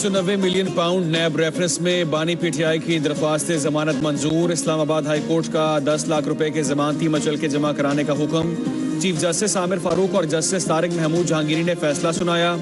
190 million pound नैब reference में बानी PTI की दरख्वास्त जमानत मंजूर। इस्लामाबाद हाई कोर्ट का 10 लाख रुपए के जमानती मचल के जमा कराने का हुक्म। चीफ जस्टिस आमिर फारूक और जस्टिस तारिक महमूद जहांगीरी ने फैसला सुनाया।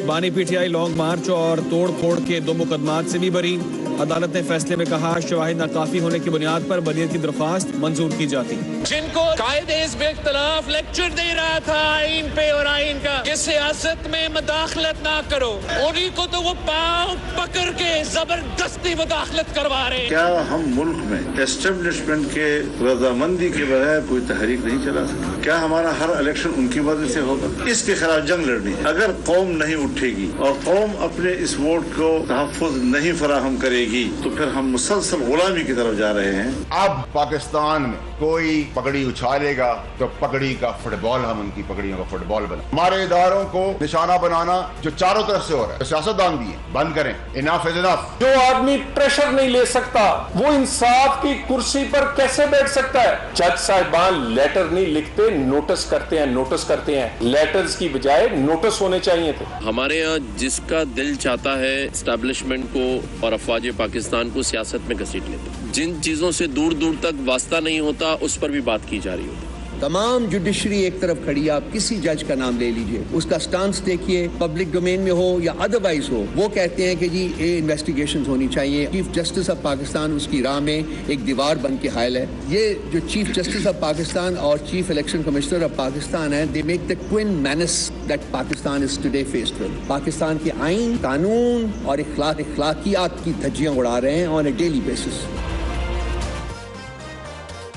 बानी पीटीआई लॉन्ग मार्च और तोड़ फोड़ के 2 मुकदमात से भी बरी। अदालत ने फैसले में कहा शवाहिद नाकाफी होने की बुनियाद पर बरीयत की दरख्वास्त मंजूर की जाती। जिनको कायदे इस इख्तलाफ लेक्चर दे रहा था आइन पे और आइन का कि सियासत में मदाखलत ना करो, उन्हीं को तो वो पांव पकड़ के जबरदस्ती मदाखलत करवा रहे हैं। क्या हम मुल्क में एस्टेब्लिशमेंट के रजामंदी के बगैर कोई तहरीक नहीं चला सकते? क्या हमारा हर इलेक्शन उनकी वजह से होगा? इसके खिलाफ जंग लड़नी है। अगर कौम नहीं उठेगी और कौम अपने इस वोट को तहफ़्फ़ुज़ नहीं फराहम करेगी तो फिर हम मुसलसल गुलामी की तरफ जा रहे हैं। अब पाकिस्तान में कोई पगड़ी उछालेगा तो पगड़ी का फुटबॉल, हम उनकी पगड़ियों का फुटबॉल बना। हमारे इदारों को निशाना बनाना जो चारों तरफ से हो रहा है, सियासतदान भी है, बंद करें। Enough is enough. जो आदमी प्रेशर नहीं ले सकता वो इंसाफ की कुर्सी पर कैसे बैठ सकता है? जज साहिबान लेटर नहीं लिखते, नोटिस करते हैं। नोटिस करते हैं, लेटर्स की बजाय नोटिस होने चाहिए थे। हमारे यहाँ जिसका दिल चाहता है एस्टैब्लिशमेंट को और अफवाज पाकिस्तान को सियासत में घसीट लेते, जिन चीजों से दूर दूर तक वास्ता नहीं होता उस पर भी बात की जा रही होती। तमाम जुडिशरी एक तरफ खड़ी है। आप किसी जज का नाम ले लीजिए, उसका स्टांस देखिए, पब्लिक डोमेन में हो या अदरवाइज हो, वो कहते हैं कि जी ये इन्वेस्टिगेशन होनी चाहिए। चीफ जस्टिस ऑफ पाकिस्तान उसकी राह में एक दीवार बन के हायल है। ये जो चीफ जस्टिस ऑफ पाकिस्तान और chief election commissioner of Pakistan है, they make the twin menace that Pakistan is today faced with. Pakistan के आइन, कानून और इखलाकियात की धज्जियां उड़ा रहे हैं ऑन ए डेली बेसिस।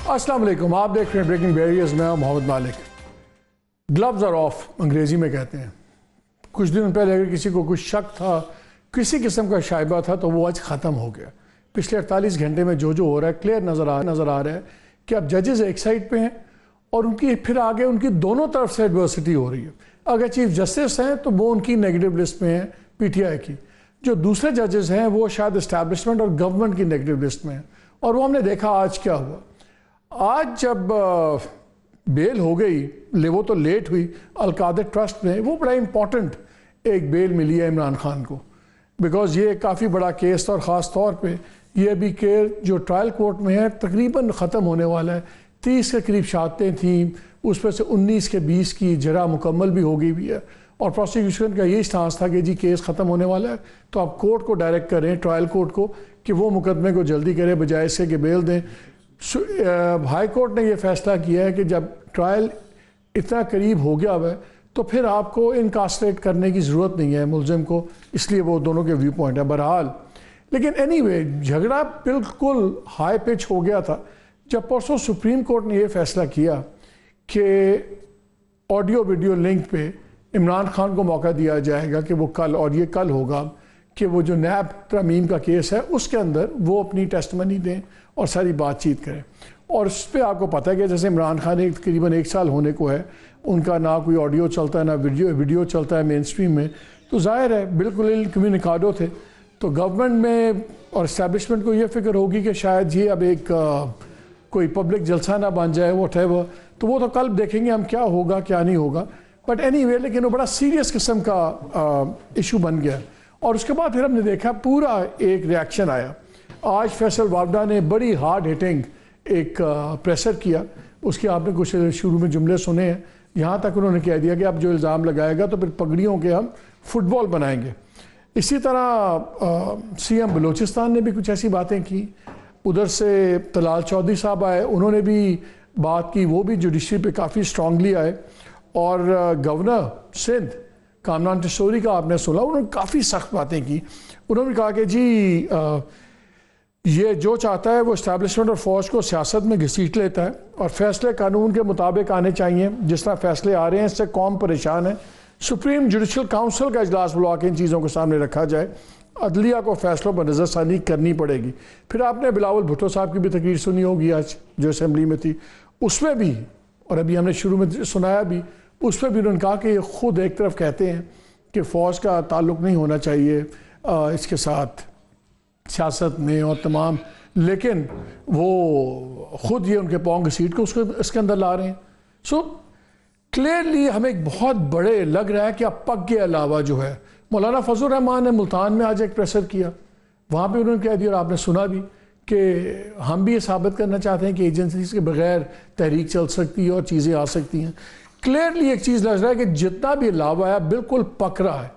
अस्सलाम वालेकुम, आप देख रहे हैं ब्रेकिंग बैरियर्स में मोहम्मद मालिक। ग्लव्स आर ऑफ अंग्रेजी में कहते हैं। कुछ दिन पहले अगर किसी को कुछ शक था, किसी किस्म का शाइबा था, तो वो आज ख़त्म हो गया। पिछले 48 घंटे में जो हो रहा है क्लियर नज़र आ रहा है कि अब जजेस एक साइड पे हैं और उनकी फिर आगे उनकी दोनों तरफ से एडवर्सिटी हो रही है। अगर चीफ जस्टिस हैं तो वो उनकी नेगेटिव लिस्ट में है पीटीआई की, जो दूसरे जजेस हैं वो शायद इस्टेब्लिशमेंट और गवर्नमेंट की नेगेटिव लिस्ट में है। और वो हमने देखा आज क्या हुआ। आज जब बेल हो गई, वो तो लेट हुई अलकादर ट्रस्ट में, वो बड़ा इम्पॉर्टेंट एक बेल मिली है इमरान खान को, बिकॉज ये काफ़ी बड़ा केस था और ख़ास तौर पे ये भी केस जो ट्रायल कोर्ट में है तकरीबन ख़त्म होने वाला है। 30 के करीब शहादतें थी, उस पर से 19 के 20 की जरा मुकम्मल भी हो गई भी है। और प्रोसिक्यूशन का यही स्टांस था कि जी केस ख़त्म होने वाला है तो आप कोर्ट को डायरेक्ट करें, ट्रायल कोर्ट को, कि वो मुकदमे को जल्दी करें बजाय इसके कि बेल दें। हाई कोर्ट ने यह फैसला किया है कि जब ट्रायल इतना करीब हो गया है तो फिर आपको इनकास्ट्रेट करने की ज़रूरत नहीं है मुलजिम को, इसलिए वो दोनों के व्यू पॉइंट है बहरहाल। लेकिन एनीवे झगड़ा बिल्कुल हाई पिच हो गया था जब परसों सुप्रीम कोर्ट ने यह फैसला किया कि ऑडियो वीडियो लिंक पे इमरान खान को मौका दिया जाएगा कि वो कल, और ये कल होगा, कि वो जो नैब तरमीम का केस है उसके अंदर वो अपनी टेस्टमनी दें और सारी बातचीत करें। और उस पर आपको पता है कि जैसे इमरान खान एक तकरीबन 1 साल होने को है, उनका ना कोई ऑडियो चलता है ना वीडियो चलता है मेन स्ट्रीम में, तो जाहिर है बिल्कुल इनकम्युनिकाडो थे। तो गवर्नमेंट में और इस्टेब्लिशमेंट को ये फिक्र होगी कि शायद ये अब एक कोई पब्लिक जलसा ना बन जाए व्हाटएवर, तो वो तो कल देखेंगे हम क्या होगा क्या नहीं होगा। बट एनीवे लेकिन वो बड़ा सीरियस किस्म का इशू बन गया। और उसके बाद फिर हमने देखा पूरा एक रिएक्शन आया। आज फैसल वावडा ने बड़ी हार्ड हिटिंग एक प्रेशर किया, उसके आपने कुछ शुरू में जुमले सुने हैं। यहाँ तक उन्होंने कह दिया कि अब जो इल्ज़ाम लगाएगा तो फिर पगड़ियों के हम फुटबॉल बनाएंगे। इसी तरह सीएम बलूचिस्तान ने भी कुछ ऐसी बातें की। उधर से तलाल चौधरी साहब आए, उन्होंने भी बात की, वो भी जुडिशरी पे काफ़ी स्ट्रांगली आए। और गवर्नर सिंध कामरान टिशोरी का आपने सुना, उन्होंने काफ़ी सख्त बातें की। उन्होंने कहा कि जी ये जो चाहता है वो इस्टेब्लिशमेंट और फौज को सियासत में घसीट लेता है और फैसले कानून के मुताबिक आने चाहिए। जिस तरह फैसले आ रहे हैं इससे कौम परेशान है। सुप्रीम जुडिशल काउंसिल का इजलास बुला के इन चीज़ों को सामने रखा जाए, अदलिया को फैसलों पर नज़रसानी करनी पड़ेगी। फिर आपने बिलावल भुट्टो साहब की भी तकरीर सुनी होगी आज जो असम्बली में थी, उसमें भी, और अभी हमने शुरू में सुनाया भी, उस पर भी उन्होंने कहा कि ये खुद एक तरफ कहते हैं कि फ़ौज का ताल्लुक़ नहीं होना चाहिए इसके साथ सियासत में और तमाम, लेकिन वो ख़ुद ये उनके पाँव घसीट को उसको इसके अंदर ला रहे हैं। सो क्लियरली हमें एक बहुत बड़े लग रहा है कि अब पग के अलावा जो है मौलाना फजल रहमान ने मुल्तान में आज एक प्रेसर किया, वहाँ पे उन्होंने कह दिया और आपने सुना भी कि हम भी ये साबित करना चाहते हैं कि एजेंसीज के बगैर तहरीक चल सकती है और चीज़ें आ सकती हैं। क्लियरली एक चीज़ लग रहा है कि जितना भी लाभ आया बिल्कुल पक रहा है,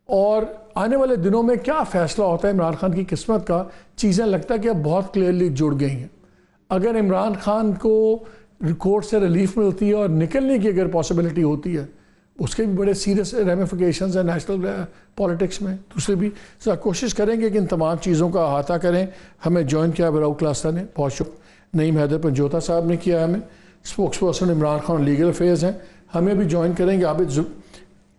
और आने वाले दिनों में क्या फ़ैसला होता है इमरान खान की किस्मत का, चीज़ें लगता है कि अब बहुत क्लियरली जुड़ गई हैं। अगर इमरान खान को कोर्ट से रिलीफ मिलती है और निकलने की अगर पॉसिबिलिटी होती है, उसके भी बड़े सीरियस रेमिफिकेशंस हैं नेशनल पॉलिटिक्स में। दूसरे भी कोशिश करेंगे कि इन तमाम चीज़ों का अहाता करें। हमें ज्वाइन किया बराउ क्लासा ने, बहुत शुक्र। नईम हैदर पंजोता साहब ने किया, हमें spokes person Imran Khan legal affairs हैं, हमें भी ज्वाइन करेंगे।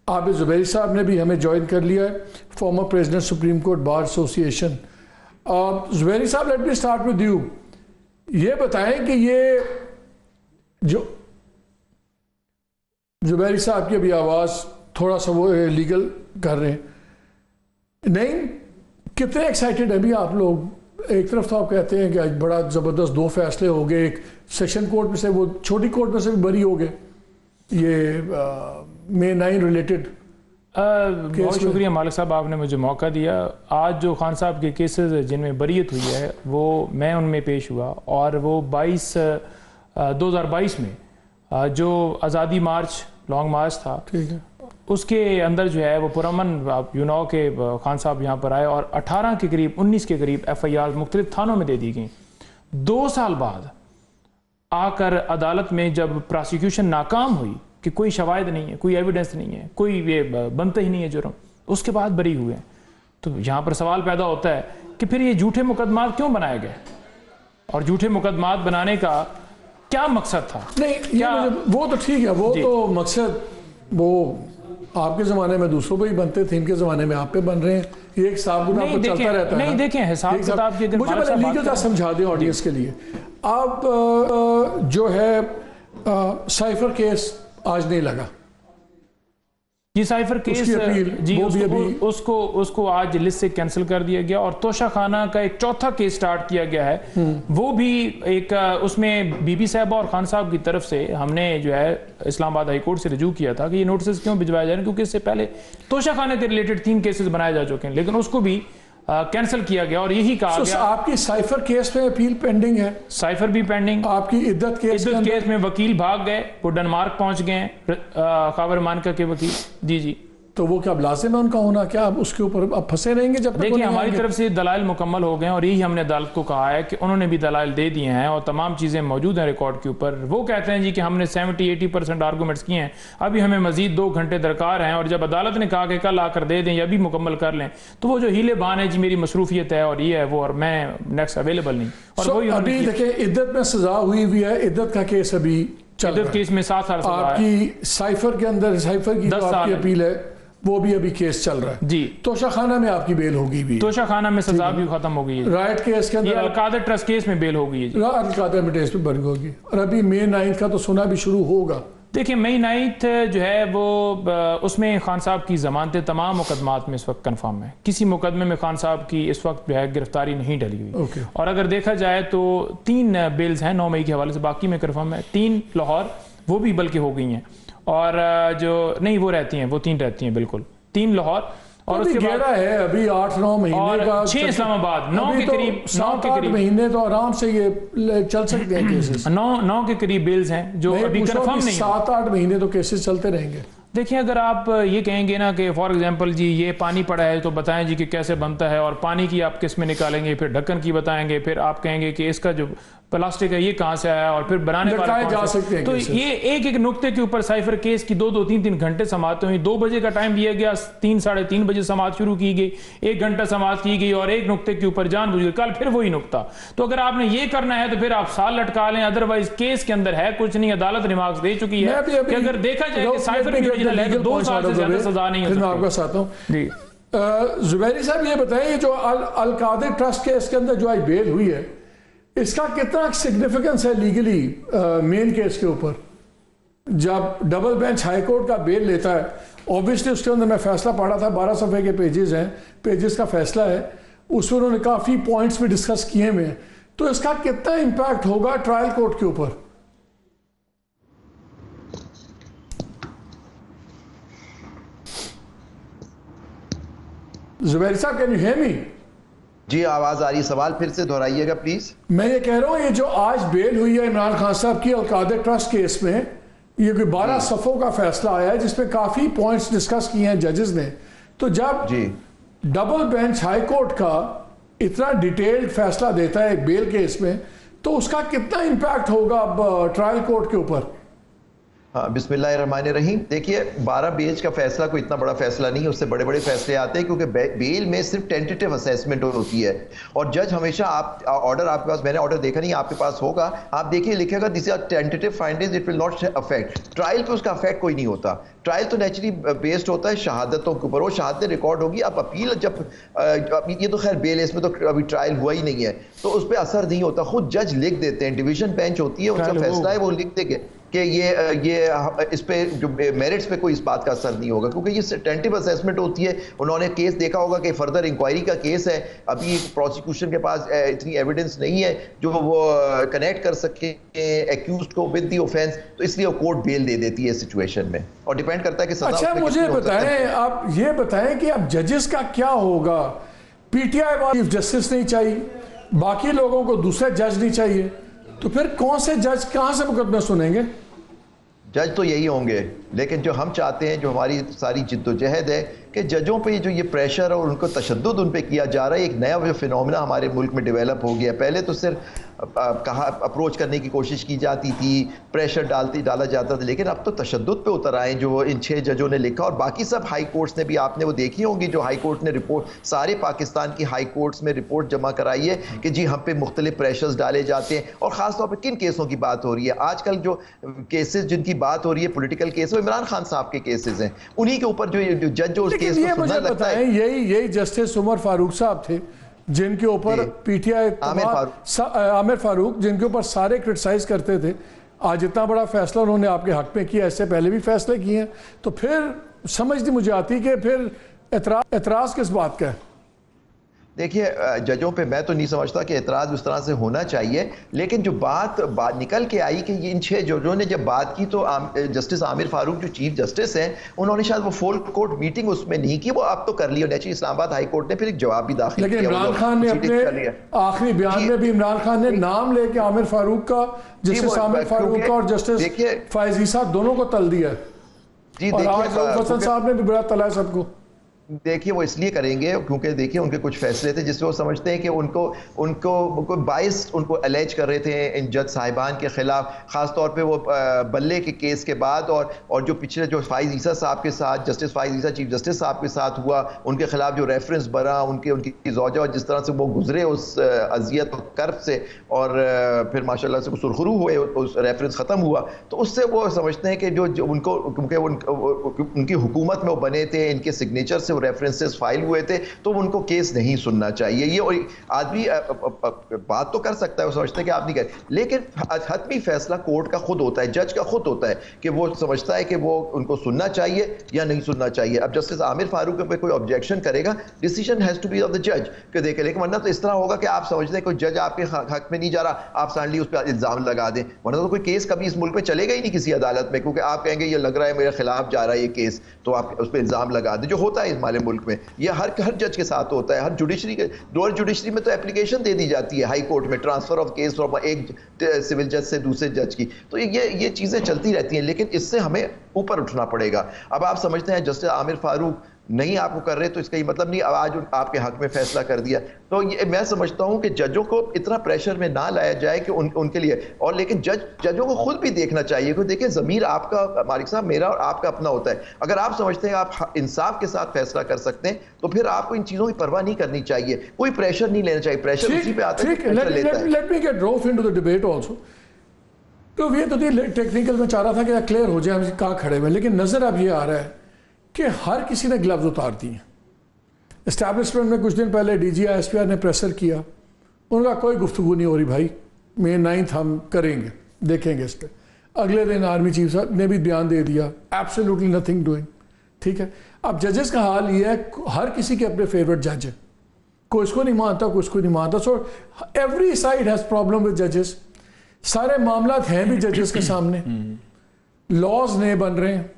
आबिद ज़ुबैरी साहब ने भी हमें ज्वाइन कर लिया है, former president supreme court bar association. Zubairi साहब, let me start with you. ये बताएं कि ये जो ज़ुबैरी साहब की अभी आवाज़ थोड़ा सा वो लीगल कर रहे हैं, नहीं कितने एक्साइटेड अभी आप लोग? एक तरफ तो आप कहते हैं कि आज बड़ा ज़बरदस्त 2 फैसले हो गए, एक सेशन कोर्ट में से, वो छोटी कोर्ट में से भी बरी हो गए, ये मे 9 रिलेटेड। बहुत शुक्रिया मालिक साहब, आपने मुझे मौका दिया। आज जो खान साहब के केसेस जिनमें बरीयत हुई है वो मैं उनमें पेश हुआ, और वो 2022 में जो आज़ादी मार्च, लॉन्ग मार्च था, ठीक है, उसके अंदर जो है वो पुरमन यूनाव के खान साहब यहाँ पर आए और 18 के करीब 19 के करीब FIR मुख्तलिफ थानों में दे दी गई। 2 साल बाद आकर अदालत में जब प्रोसिक्यूशन नाकाम हुई कि कोई शवाहिद नहीं है, कोई एविडेंस नहीं है, कोई ये बनता ही नहीं है जुर्म, उसके बाद बरी हुए हैं। तो यहाँ पर सवाल पैदा होता है कि फिर ये झूठे मुकदमात क्यों बनाए गए, और झूठे मुकदमात बनाने का क्या मकसद था? नहीं, क्या वो तो ठीक है, वो तो मकसद वो आपके ज़माने में दूसरों पे ही बनते थे, इनके ज़माने में आप पे बन रहे हैं। ये एक हिसाब किताब चलता रहता है। नहीं देखें, हिसाब किताब की मुझे पहले लीगल का समझा दें ऑडियंस के लिए। आप जो है साइफर केस आज नहीं लगा जी, साइफर केस जी, उसको आज लिस्ट से कैंसिल कर दिया गया, और तोशा खाना का एक चौथा केस स्टार्ट किया गया है। वो भी एक उसमें बीबी साहबा और खान साहब की तरफ से हमने जो है इस्लामाबाद हाई कोर्ट से रजू किया था कि ये नोटिस क्यों भिजवाए जा रहे हैं, क्योंकि इससे पहले तोशा खाना के रिलेटेड 3 केसेस बनाए जा चुके हैं, लेकिन उसको भी कैंसिल किया गया, और यही कहा गया आपकी साइफर केस में अपील पेंडिंग है। साइफर भी पेंडिंग। आपकी इद्दत केस में वकील भाग गए, वो डेनमार्क पहुंच गए, खावर मानका के वकील। जी, तो वो क्या लाजिम है उनका होना? क्या आप उसके ऊपर अब फंसे रहेंगे जब तक? देखिए, हमारी तरफ से दलाइल मुकम्मल हो गए, और यही हमने अदालत को कहा है कि उन्होंने भी दलाइल दे दिए हैं और तमाम चीज़ें मौजूद हैं रिकॉर्ड के ऊपर। वो कहते हैं जी कि हमने 70-80% आर्गूमेंट्स किए हैं, अभी हमें मजीद 2 घंटे दरकार हैं, और जब अदालत ने कहा कि कल आकर दे दें या भी मुकम्मल कर लें, तो वो जो हीले बहाने जी मेरी मसरूफियत है और ये है वो, और मैं नेक्स्ट अवेलेबल नहीं। और अभी देखिए, इद्दत में सजा हुई है, इद्दत का केस अभी इद्दत केस में 7 साल आपकी साइफर के अंदर, साइफर की जो आपकी अपील है वो भी अभी केस चल रहा है जी। तोशा खाना में आपकी बेल होगी भी, तोशा खाना में सजा भी खत्म हो गई है। राइट केस के अंदर अलकादर ट्रस्ट केस में बेल हो गई है, अलकादर में केस पे बन होगी, और अभी मे 9 का तो सुना भी शुरू होगा। देखिए, मई 9 जो है वो उसमें खान साहब की जमानतें तमाम मुकदमात में इस वक्त कंफर्म है। किसी मुकदमे में खान साहब की इस वक्त जो है गिरफ्तारी नहीं डली हुई। और अगर देखा जाए तो 3 बेल्स हैं 9 मई के हवाले से, बाकी में कंफर्म है। 3 लाहौर वो भी बल्कि हो गई हैं, और जो नहीं वो रहती हैं, वो 3 रहती हैं, बिल्कुल 3 लाहौर, और उसके बाद है अभी 8-9 महीने का, 6 इस्लामाबाद, 9 के करीब, 7-8 महीने तो आराम से ये चल सकते हैं केसेस। 9 के करीब बेल्स हैं जो अभी कंफर्म नहीं। 7-8 महीने तो केसेस चलते रहेंगे। देखिए, अगर आप ये कहेंगे ना कि फॉर एग्जांपल जी ये पानी पड़ा है तो बताएं जी कि कैसे बनता है, और पानी की आप किस में निकालेंगे, फिर ढक्कन की बताएंगे, फिर आप कहेंगे कि इसका जो प्लास्टिक है ये कहाँ से आया, और फिर बनाने वाला जा सकते हैं। तो ये एक नुक्ते के ऊपर साइफर केस की 2-2, 3-3 घंटे समाप्त हुई। 2 बजे का टाइम दिया गया, 3-3:30 बजे समाप्त शुरू की गई, 1 घंटा समाप्त की गई, और एक नुक्ते के ऊपर जानबूझकर कल फिर वही नुक्ता। तो अगर आपने ये करना है तो फिर आप साल लटका लें, अदरवाइज केस के अंदर है कुछ नहीं। अदालत रिमार्क्स दे चुकी है कि अगर देखा जाए कि साइफर की ओरिजिनल है तो 2 साल से ज्यादा सजा नहीं हो सकती। मैं आपका साथ हूं जी। ज़ुबैरी साहब, ये बताएं, जो अल-कादिर ट्रस्ट केस के अंदर जो आज बेल हुई है, इसका कितना सिग्निफिकेंस है लीगली मेन केस के ऊपर? जब डबल बेंच हाई कोर्ट का बेल लेता है, ऑब्वियसली उसके अंदर मैं फैसला पढ़ा था, 12 सफ़े के पेजेस का फैसला है, उसमें उन्होंने काफ़ी पॉइंट्स भी डिस्कस किए हुए हैं, तो इसका कितना इम्पैक्ट होगा ट्रायल कोर्ट के ऊपर? जुबैर साहब, कैन यू हियर मी? जी आवाज आ रही है, सवाल फिर से दोहराइएगा प्लीज। मैं ये कह रहा हूँ, ये जो आज बेल हुई है इमरान खान साहब की अलकादर ट्रस्ट केस में, ये कोई 12 सफ़ों का फैसला आया है जिसमें काफी पॉइंट्स डिस्कस किए हैं जजेस ने। तो जब डबल बेंच हाई कोर्ट का इतना डिटेल्ड फैसला देता है एक बेल केस में, तो उसका कितना इम्पैक्ट होगा अब ट्रायल कोर्ट के ऊपर? हाँ, बिस्मिल्लाहिर्रहमानिर्रहीम। देखिए 12 बेंच का फैसला कोई इतना बड़ा फैसला नहीं है, उससे बड़े बड़े फैसले आते हैं क्योंकि बेल में सिर्फ टेंटेटिव असेसमेंट होती है और जज हमेशा आप ऑर्डर आपके पास, मैंने ऑर्डर देखा नहीं, आपके पास होगा, आप देखिए लिखेगा this are tentative findings, it will not affect. Trial पे उसका अफेक्ट कोई नहीं होता। ट्रायल तो नेचुरली बेस्ड होता है शहादतों के ऊपर, वो शहादतें रिकॉर्ड होगी। अब अपील जब ये तो खैर बेल, इसमें तो अभी ट्रायल हुआ ही नहीं है तो उस पर असर नहीं होता, खुद जज लिख देते हैं, डिवीजन बेंच होती है, उनका फैसला है, वो लिख देंगे कि ये इस पे जो मेरिट्स पे कोई इस बात का असर नहीं होगा क्योंकि ये टेंटिव असेसमेंट होती है। उन्होंने केस देखा होगा कि फर्दर इंक्वायरी का केस है, अभी प्रोसिक्यूशन के पास इतनी एविडेंस नहीं है जो वो कनेक्ट कर सके एक्यूज्ड को विद द ऑफेंस, तो इसलिए वो कोर्ट बेल दे देती है सिचुएशन में और डिपेंड करता है कि सजा। अच्छा मुझे बताएं, आप ये बताएं कि अब जजेस का क्या होगा? पीटीआई वाले चीफ जस्टिस नहीं चाहिए, बाकी लोगों को दूसरे जज नहीं चाहिए, तो फिर कौन से जज कहां से मुकदमे सुनेंगे? जज तो यही होंगे, लेकिन जो हम चाहते हैं, जो हमारी सारी जिद्दोजहद है कि जजों पे जो ये प्रेशर और उनको तशद्दुद उन पे किया जा रहा है, एक नया जो फिनोमेना हमारे मुल्क में डेवलप हो गया। पहले तो सिर्फ कहा अप्रोच करने की कोशिश की जाती थी, प्रेशर डाला जाता था, लेकिन अब तो तशद्दुद पे उतर आए जो इन 6 जजों ने लिखा और बाकी सब हाई कोर्ट्स ने भी, आपने वो देखी होंगी जो हाई कोर्ट ने रिपोर्ट, सारे पाकिस्तान की हाई कोर्ट्स में रिपोर्ट जमा कराई है कि जी हम पे मुख्तलिफ प्रेशर्स डाले जाते हैं। और ख़ासतौर पर किन केसों की बात हो रही है आजकल? जो केसेस जिनकी बात हो रही है पोलिटिकल केस, वो इमरान खान साहब के केसेस हैं, उन्हीं के ऊपर जो जज जो उस केस को सुनने लगता है। यही जस्टिस उमर फारूक साहब थे जिनके ऊपर पीटीआई आमिर फारूक जिनके ऊपर सारे क्रिटिसाइज करते थे। आज इतना बड़ा फैसला उन्होंने आपके हक में किया, इससे पहले भी फैसले किए हैं, तो फिर समझ नहीं मुझे आती कि फिर एतराज किस बात का है? देखिए जजों पे मैं तो नहीं समझता कि एतराज़ उस तरह से होना चाहिए, लेकिन जो बात निकल के आई कि इन 6 जजों ने जब बात की तो जस्टिस आमिर फारूक जो चीफ जस्टिस हैं, उन्होंने शायद वो फुल कोर्ट मीटिंग उसमें नहीं की, वो अब तो कर लिया नेचुरली इस्लामाबाद हाई कोर्ट ने फिर एक जवाब भी दाखिल किया। लेकिन इमरान खान ने अपने आखिरी बयान में भी इमरान खान ने नाम लेके आमिर फारूक का, जस्टिस आमिर फारूक का और जस्टिस फैज ईसा दोनों को तल दिया जी। और आज हसन साहब ने भी बड़ा तला है सबको। देखिए वो इसलिए करेंगे क्योंकि देखिए उनके कुछ फैसले थे जिसमें वो समझते हैं कि उनको बाइस उनको अलेज कर रहे थे इन जज साहिबान के खिलाफ, खास तौर पे वो बल्ले के केस के बाद और जो पिछले जो फाइज ईसा साहब के साथ, जस्टिस फाइज ईसा चीफ जस्टिस साहब के साथ हुआ, उनके खिलाफ जो रेफरेंस बना उनकी ज़ौजा और जिस तरह से वो गुजरे उस अजियत और कर्ब से और फिर माशाल्लाह से सुरखरू हुए, उस रेफरेंस ख़त्म हुआ, तो उससे वो समझते हैं कि जो उनको क्योंकि उनकी हुकूमत में वो बने थे, इनके सिग्नेचर से रेफरेंसेस फाइल हुए थे, तो उनको केस नहीं सुनना चाहिए। ये और आदमी बात तो कर सकता है, वो समझते हैं कि आप नहीं करें, लेकिन हतमी फैसला कोर्ट का खुद होता है, जज का खुद होता है कि वो समझता है कि वो उनको सुनना चाहिए या नहीं सुनना चाहिए। अब जस्टिस आमिर फारूक पे कोई ऑब्जेक्शन करेगा, decision has to be of the जज कि देखे, लेकिन वरना तो इस तरह होगा कि आप समझते हैं कोई जज आपके हक में नहीं जा रहा, आप सडनली उस पर इल्जाम लगा दें, वरना तो कोई केस कभी इस मुल्क में चलेगा ही नहीं किसी अदालत में, क्योंकि आप कहेंगे ये लग रहा है मेरे खिलाफ जा रहा है ये केस, तो आप उस पर इल्जाम लगा दें, जो होता है हमारे मुल्क में। ये हर जज के साथ होता है, हर जुडिशरी के लोअर जुडिशरी में तो एप्लीकेशन दे दी जाती है हाई कोर्ट में, ट्रांसफर ऑफ केस फ्रॉम एक सिविल जज से दूसरे जज की, तो ये चीजें चलती रहती हैं, लेकिन इससे हमें ऊपर उठना पड़ेगा। अब आप समझते हैं जस्टिस आमिर फारूक नहीं आपको कर रहे तो इसका ये मतलब नहीं आज आपके हक में फैसला कर दिया, तो ये मैं समझता हूं कि जजों को इतना प्रेशर में ना लाया जाए कि उनके लिए, और लेकिन जजों को खुद भी देखना चाहिए कि देखिए ज़मीर आपका, मालिक साहब, मेरा और आपका अपना होता है। अगर आप समझते हैं आप इंसाफ के साथ फैसला कर सकते हैं तो फिर आपको इन चीजों की परवाह नहीं करनी चाहिए, कोई प्रेशर नहीं लेना चाहिए, प्रेशर उसी पे आता है। Let me gate drop into the debate also. तो ये तो टेक्निकल में चाह रहा था कि क्लियर हो जाए हम कहाँ खड़े हुए, लेकिन नजर अब ये आ रहा है कि हर किसी ने ग्लव्स उतार दिए। एस्टैब्लिशमेंट में कुछ दिन पहले DGI-SPR ने प्रेशर किया, उनका कोई गुफ्तगू नहीं हो रही, भाई May 9th हम करेंगे, देखेंगे इस पर। अगले दिन आर्मी चीफ साहब ने भी बयान दे दिया, एब्सोल्युटली नथिंग डूइंग। ठीक है, अब जजेस का हाल ये है, हर किसी के अपने फेवरेट जज है, कोई इसको नहीं मानता, कोई इसको नहीं मानता। So every side has problem with जजेस, सारे मामला हैं भी जजेस के सामने, लॉज नए बन रहे हैं,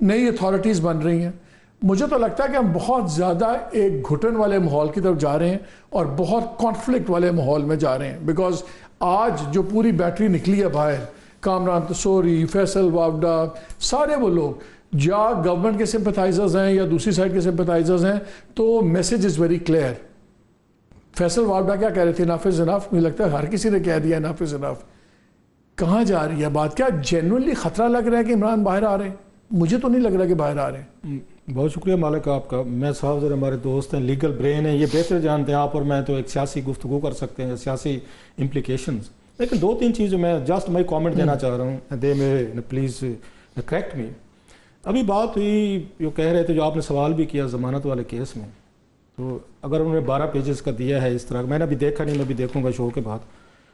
नई अथॉरिटीज़ बन रही हैं, मुझे तो लगता है कि हम बहुत ज़्यादा एक घुटन वाले माहौल की तरफ जा रहे हैं और बहुत कॉन्फ्लिक्ट वाले माहौल में जा रहे हैं। बिकॉज आज जो पूरी बैटरी निकली है बाहर, कामरान तसोरी, फैसल वावडा, सारे वो लोग या गवर्नमेंट के सिंपथाइजर्स हैं या दूसरी साइड के सिंपथाइजर्स हैं, तो message is very clear. Faisal Vawda क्या कह रहे थे? Enough is enough. मुझे लगता है हर किसी ने कह दिया इनफ इज़ इनफ। कहाँ जा रही है बात? क्या जेन्युइनली ख़तरा लग रहा है कि इमरान बाहर आ रहे हैं? मुझे तो नहीं लग रहा कि बाहर आ रहे हैं। बहुत शुक्रिया मालिक आपका। मैं साहब ज़रा हमारे दोस्त हैं, लीगल ब्रेन है, ये बेहतर जानते हैं आप और मैं, तो एक सियासी गुफ्तगू कर सकते हैं, सियासी इम्प्लीकेशंस। लेकिन 2-3 चीज़ें मैं जस्ट मैं कमेंट देना चाह रहा हूँ, दे में प्लीज़ करेक्ट मी। अभी बात हुई, जो कह रहे थे, जो आपने सवाल भी किया ज़मानत वाले केस में, तो अगर उन्होंने 12 पेजेस का दिया है इस तरह, मैंने अभी देखा नहीं, मैं अभी देखूँगा शो के बाद।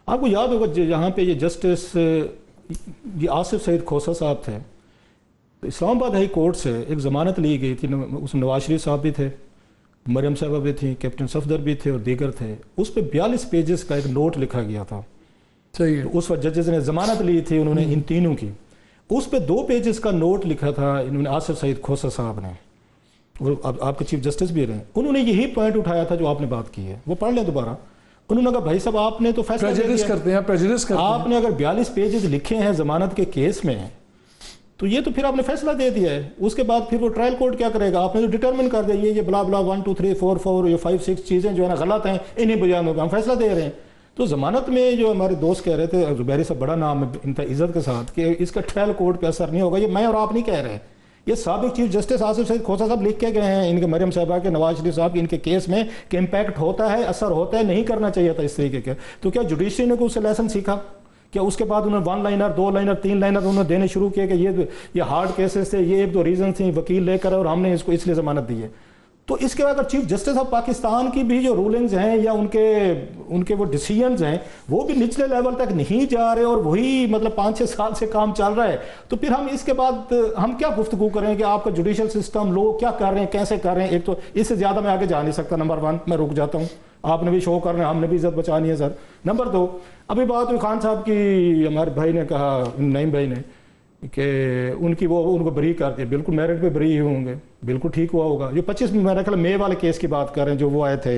आपको याद होगा यहाँ पे ये जस्टिस ये आसिफ सईद खोसा साहब थे, तो इस्लामाबाद हाई कोर्ट से एक ज़मानत ली गई थी, उसमें नवाज शरीफ साहब भी थे, मरियम साहबा भी थी, कैप्टन सफदर भी थे और दीगर थे। उस पर 42 पेजेस का एक नोट लिखा गया था। सही है। तो उस वक्त जजेस ने ज़मानत ली थी उन्होंने इन तीनों की, उस पर 2 पेजेस का नोट लिखा था इन्होंने, आसिफ सईद खोसा साहब ने, और आपके चीफ जस्टिस भी रहे, उन्होंने यही पॉइंट उठाया था जो आपने बात की है, वो पढ़ लें दोबारा। उन्होंने कहा भाई साहब आपने तो फैसला प्रेजुडिस करते हैं, आपने अगर 42 पेजेस लिखे हैं ज़मानत के केस में, तो ये तो फिर आपने फैसला दे दिया है। उसके बाद फिर वो ट्रायल कोर्ट क्या करेगा? आपने तो डिटरमिन कर दिया ये बला बला 1 2 3 4 4 ये 5 6 चीज़ें जो है ना गलत हैं, इन्हीं बयानों का हम फैसला दे रहे हैं। तो ज़मानत में जो हमारे दोस्त कह रहे थे, जुबैरी साहब बड़ा नाम है इनका इज्जत के साथ, कि इसका ट्रायल कोर्ट पे असर नहीं होगा, ये मैं और आप नहीं कह रहे, ये साबिक चीफ जस्टिस आसिफ सईद खोसा साहब लिख के गए हैं इनके, मरियम साहबा के, नवाज शरीफ साहब के, इनके केस में कि इम्पैक्ट होता है, असर होता है, नहीं करना चाहिए था इस तरीके के। तो क्या जुडिशरी ने उससे लेसन सीखा? क्या उसके बाद उन्होंने 1 लाइनर 2 लाइनर 3 लाइनर उन्होंने देने शुरू किए कि ये हार्ड केसेस थे, ये 1-2 रीजन थी, वकील लेकर और हमने इसको इसलिए ज़मानत दी है? तो इसके बाद अगर चीफ जस्टिस ऑफ पाकिस्तान की भी जो रूलिंग्स हैं या उनके वो डिसीजंस हैं वो भी निचले लेवल तक नहीं जा रहे और वही मतलब 5-6 साल से काम चल रहा है, तो फिर हम इसके बाद हम क्या गुफ्तगू करें कि आपका जुडिशल सिस्टम लोग क्या कर रहे हैं, कैसे कर रहे हैं? एक तो इससे ज़्यादा मैं आगे जा नहीं सकता। नंबर 1 मैं रुक जाता हूँ, आपने भी शो करना है, हमने भी इज्जत बचानी है सर। नंबर 2 अभी बात हुई खान साहब की, हमारे भाई ने कहा, नईम भाई ने, कि उनको बरी कर दिया, बिल्कुल मेरिट पे बरी होंगे, बिल्कुल ठीक हुआ होगा। जो 25 मेरे ख्याल मे वाले केस की बात कर रहे हैं, जो वो आए थे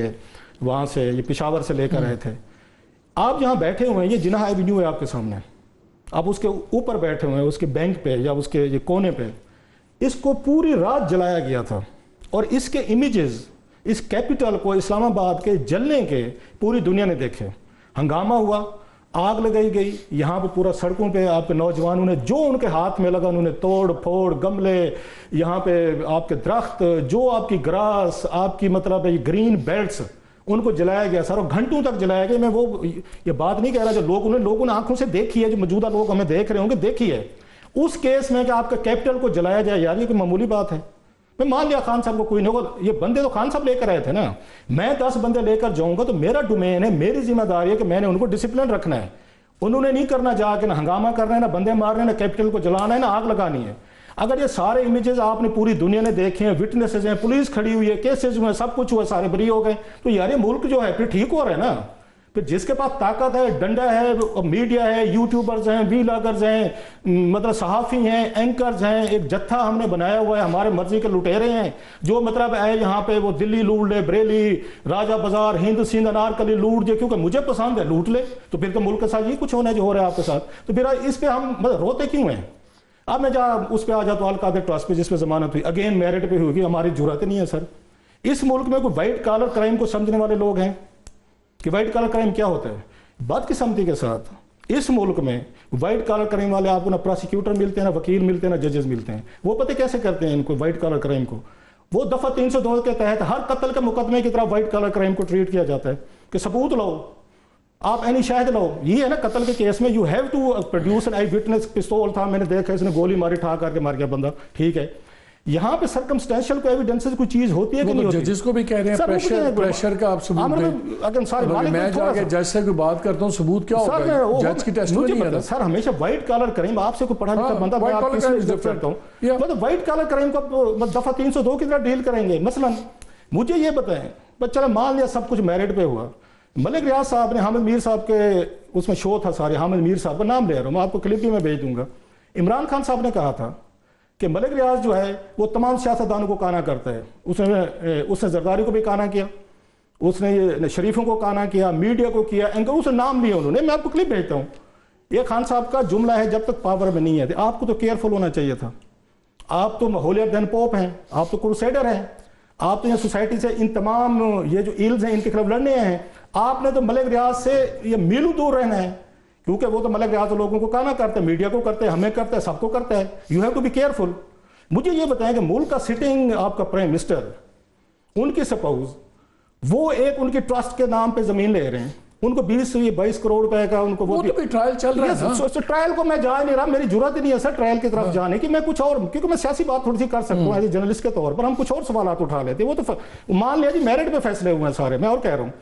वहाँ से, ये पेशावर से लेकर आए थे। आप जहाँ बैठे हुए हैं, ये जिन्ना एवेन्यू है आपके सामने, आप उसके ऊपर बैठे हुए हैं, उसके बैंक पे या उसके ये कोने पे, इसको पूरी रात जलाया गया था और इसके इमेजेस, इस कैपिटल को इस्लामाबाद के जलने के पूरी दुनिया ने देखे। हंगामा हुआ, आग लगाई गई, यहाँ पे पूरा सड़कों पे आपके नौजवानों ने जो उनके हाथ में लगा उन्होंने तोड़ फोड़, गमले, यहाँ पे आपके दरख्त, जो आपकी ग्रास, आपकी मतलब ये ग्रीन बेल्ट्स, उनको जलाया गया सर, और घंटों तक जलाया गया। मैं वो ये बात नहीं कह रहा जो लोगों ने आंखों से देखी है, जो मौजूदा लोग हमें देख रहे होंगे, देखी है उस केस में कि आपका कैपिटल को जलाया जाए, यार ये कोई मामूली बात है? मैं मान लिया खान साहब को कोई नहीं होगा, ये बंदे तो खान साहब लेकर आए थे ना, मैं 10 बंदे लेकर जाऊंगा तो मेरा डोमेन है, मेरी जिम्मेदारी है कि मैंने उनको डिसिप्लिन रखना है। उन्होंने नहीं करना जाके, ना हंगामा करना है, ना बंदे मारने, ना कैपिटल को जलाना है, ना आग लगानी है। अगर ये सारे इमेजेस आपने पूरी दुनिया ने देखे हैं, विटनेसेस हैं, पुलिस खड़ी हुई है, केसेस हुए, सब कुछ हुआ, सारे बरी हो गए, तो यार ये मुल्क जो है फिर ठीक हो रहा है ना। फिर जिसके पास ताकत है, डंडा है, मीडिया है, यूट्यूबर्स हैं, वीलॉगर्स हैं, मतलब सहाफ़ी हैं, एंकर्स हैं, एक जत्था हमने बनाया हुआ है, हमारे मर्जी के लुटेरे हैं, जो मतलब है यहाँ पे वो दिल्ली लूट ले, बरेली, राजा बाजार, हिंद सिंध, अनारकली लूट दे, क्योंकि मुझे पसंद है, लूट ले, तो फिर तो मुल्क के साथ ये कुछ होना है जो हो रहा है आपके साथ। तो फिर इस पर हम मतलब रोते क्यों हैं? अब मैं जहाँ उस पर आ जाता हूँ, अलकादर ट्रस्ट पे जिसपे जमानत हुई, अगेन मेरिट पे होगी, हमारी जरूरत नहीं है सर। इस मुल्क में कोई वाइट कॉलर क्राइम को समझने वाले लोग हैं कि वाइट कॉलर क्राइम क्या होता है? बदकिस्मती के साथ इस मुल्क में वाइट कॉलर क्राइम वाले आपको ना प्रोसिक्यूटर मिलते हैं, ना वकील मिलते हैं, ना जजेस मिलते हैं। वो पता कैसे करते हैं इनको वाइट कॉलर क्राइम को? वो दफा 302 के तहत हर कत्ल के मुकदमे की तरह वाइट कॉलर क्राइम को ट्रीट किया जाता है कि सबूत लाओ, आप एनी शाहिद लाओ। ये है ना कत्ल के केस में, you have to produce an eyewitness. पिस्तौल था, मैंने देखा, इसने गोली मारी, ठा करके मार गया बंदा, ठीक है। यहाँ पे सर्कमस्टेंशियल को एविडेंसेस कोई चीज होती है कि नहीं होती? जजेस को भी कह रहे हैं प्रेशर का आप सबूत दें। अगर मैं जाके जज से कोई बात करता हूं, सबूत क्या होगा? जज की टेस्टिमनी है ना सर। हमेशा व्हाइट कॉलर क्राइम, आपसे कोई पढ़ा लिखा बंदा, मैं आपको इसलिए करता हूं, मतलब व्हाइट कॉलर क्राइम को दफा 302 की तरह डील करेंगे। मसलन मुझे ये बताएं, बस चलो मान लिया सब कुछ मेरिट पे हुआ, मलिक रियाज साहब ने हामिद मीर साहब के उसमें शो था सारे, हामिद मीर साहब का नाम ले रहा हूं मैं, आपको क्लिप भी मैं भेज दूंगा। इमरान खान साहब ने कहा था कि मलिक रियाज जो है वो तमाम सियासतदानों को काना करता है। उसने जरदारी को भी काना किया, उसने ये शरीफों को काना किया, मीडिया को किया, इनका उसने नाम लिया उन्होंने। मैं आपको क्लिप भेजता हूँ। ये खान साहब का जुमला है, जब तक पावर में नहीं है आपको तो केयरफुल होना चाहिए था। आप तो होलियर देन पोप हैं, आप तो क्रूसेडर हैं, आप तो ये सोसाइटी से इन तमाम ये जो इल्स हैं इनके खिलाफ लड़ने हैं। आपने तो मलिक रियाज से ये मीलों दूर रहना है, क्योंकि वो तो मलिक रियाज लोगों को काना करते हैं, मीडिया को करते हैं, हमें करते हैं, सबको करता है। You have to be careful. मुझे ये बताएं कि मुल्क का सिटिंग आपका प्राइम मिनिस्टर, उनकी सपोज वो एक उनकी ट्रस्ट के नाम पे जमीन ले रहे हैं, उनको 20-22 करोड़ रुपए का उनको वो तो भी ट्रायल चल रहा है। ट्रायल को मैं जा नहीं रहा, मेरी जरूरत ही नहीं है सर ट्रायल की तरफ जाने की। मैं कुछ और, क्योंकि मैं सियासी बात थोड़ी सी कर सकता हूँ एज ए जर्नलिस्ट के तौर पर, हम कुछ और सवाल उठा लेते हैं। वो तो मान लिया जी मेरिट पे फैसले हुए हैं सारे। मैं और कह रहा हूँ,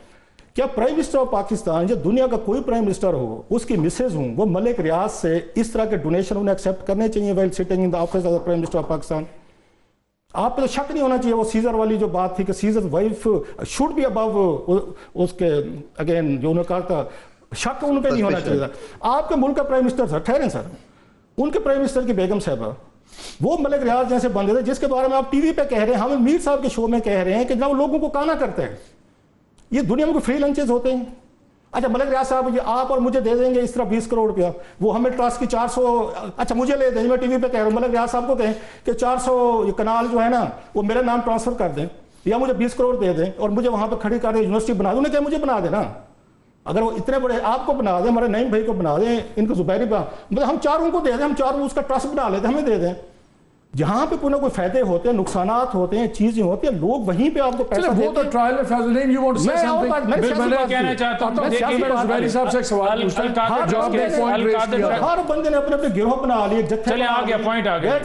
क्या प्राइम मिनिस्टर ऑफ पाकिस्तान, जो दुनिया का कोई प्राइम मिनिस्टर हो, उसकी मिसेज हूँ, वो मलिक रियाज से इस तरह के डोनेशन उन्हें एक्सेप्ट करने चाहिए while sitting in the office of the prime minister of Pakistan? आप पे तो शक नहीं होना चाहिए। वो सीजर वाली जो बात थी कि Caesar wife should be above, उसके अगेन जो उन्होंने कहा था, शक उन पे नहीं होना चाहिए था। आपके मुल्क का प्राइम मिनिस्टर सर, ठहरें सर, उनके प्राइम मिनिस्टर की बेगम साहबा वो मलिक रियाज जैसे बंदे थे जिसके बारे में आप टीवी पे कह रहे हैं, हम मीर साहब के शो में कह रहे हैं कि जब लोगों को काना करते हैं। ये दुनिया में कोई फ्री लंचेस होते हैं? अच्छा मलिक रियाज साहब आप और मुझे दे देंगे इस तरह 20 करोड़ रुपया, वो हमें ट्रस्ट की 400, अच्छा मुझे ले दें, मैं टीवी पे कह रहा हूँ, मलिक रियाज साहब को कहें कि 400 कनाल जो है ना वो मेरा नाम ट्रांसफर कर दें, या मुझे 20 करोड़ दे दें और मुझे वहां पर खड़ी कर दें, यूनिवर्सिटी बना दें। उन्हें क्या मुझे बना देना, अगर वो इतने बड़े आपको बना दें, हमारे नईम भाई को बना दें, इनको जुबैरी मतलब हम चारों को दे दें, हम चारों उसका ट्रस्ट बना लेते, हमें दे दें। जहां पे कोई ना कोई फायदे होते हैं, नुकसानात होते हैं, चीजें होती हैं, लोग वहीं पे आपको पैसा देते हैं। वो तो ट्रायल में फैसला नहीं। You want to say something? मैं कहना चाहता हूं, जुबैरी साहब से एक सवाल पूछता हूं। जवाब दे, पॉइंट रेज किया। हर बंदे ने अपने अपने गिरोह बना लिए, जत्थे। चले आ गया, पॉइंट आ गया।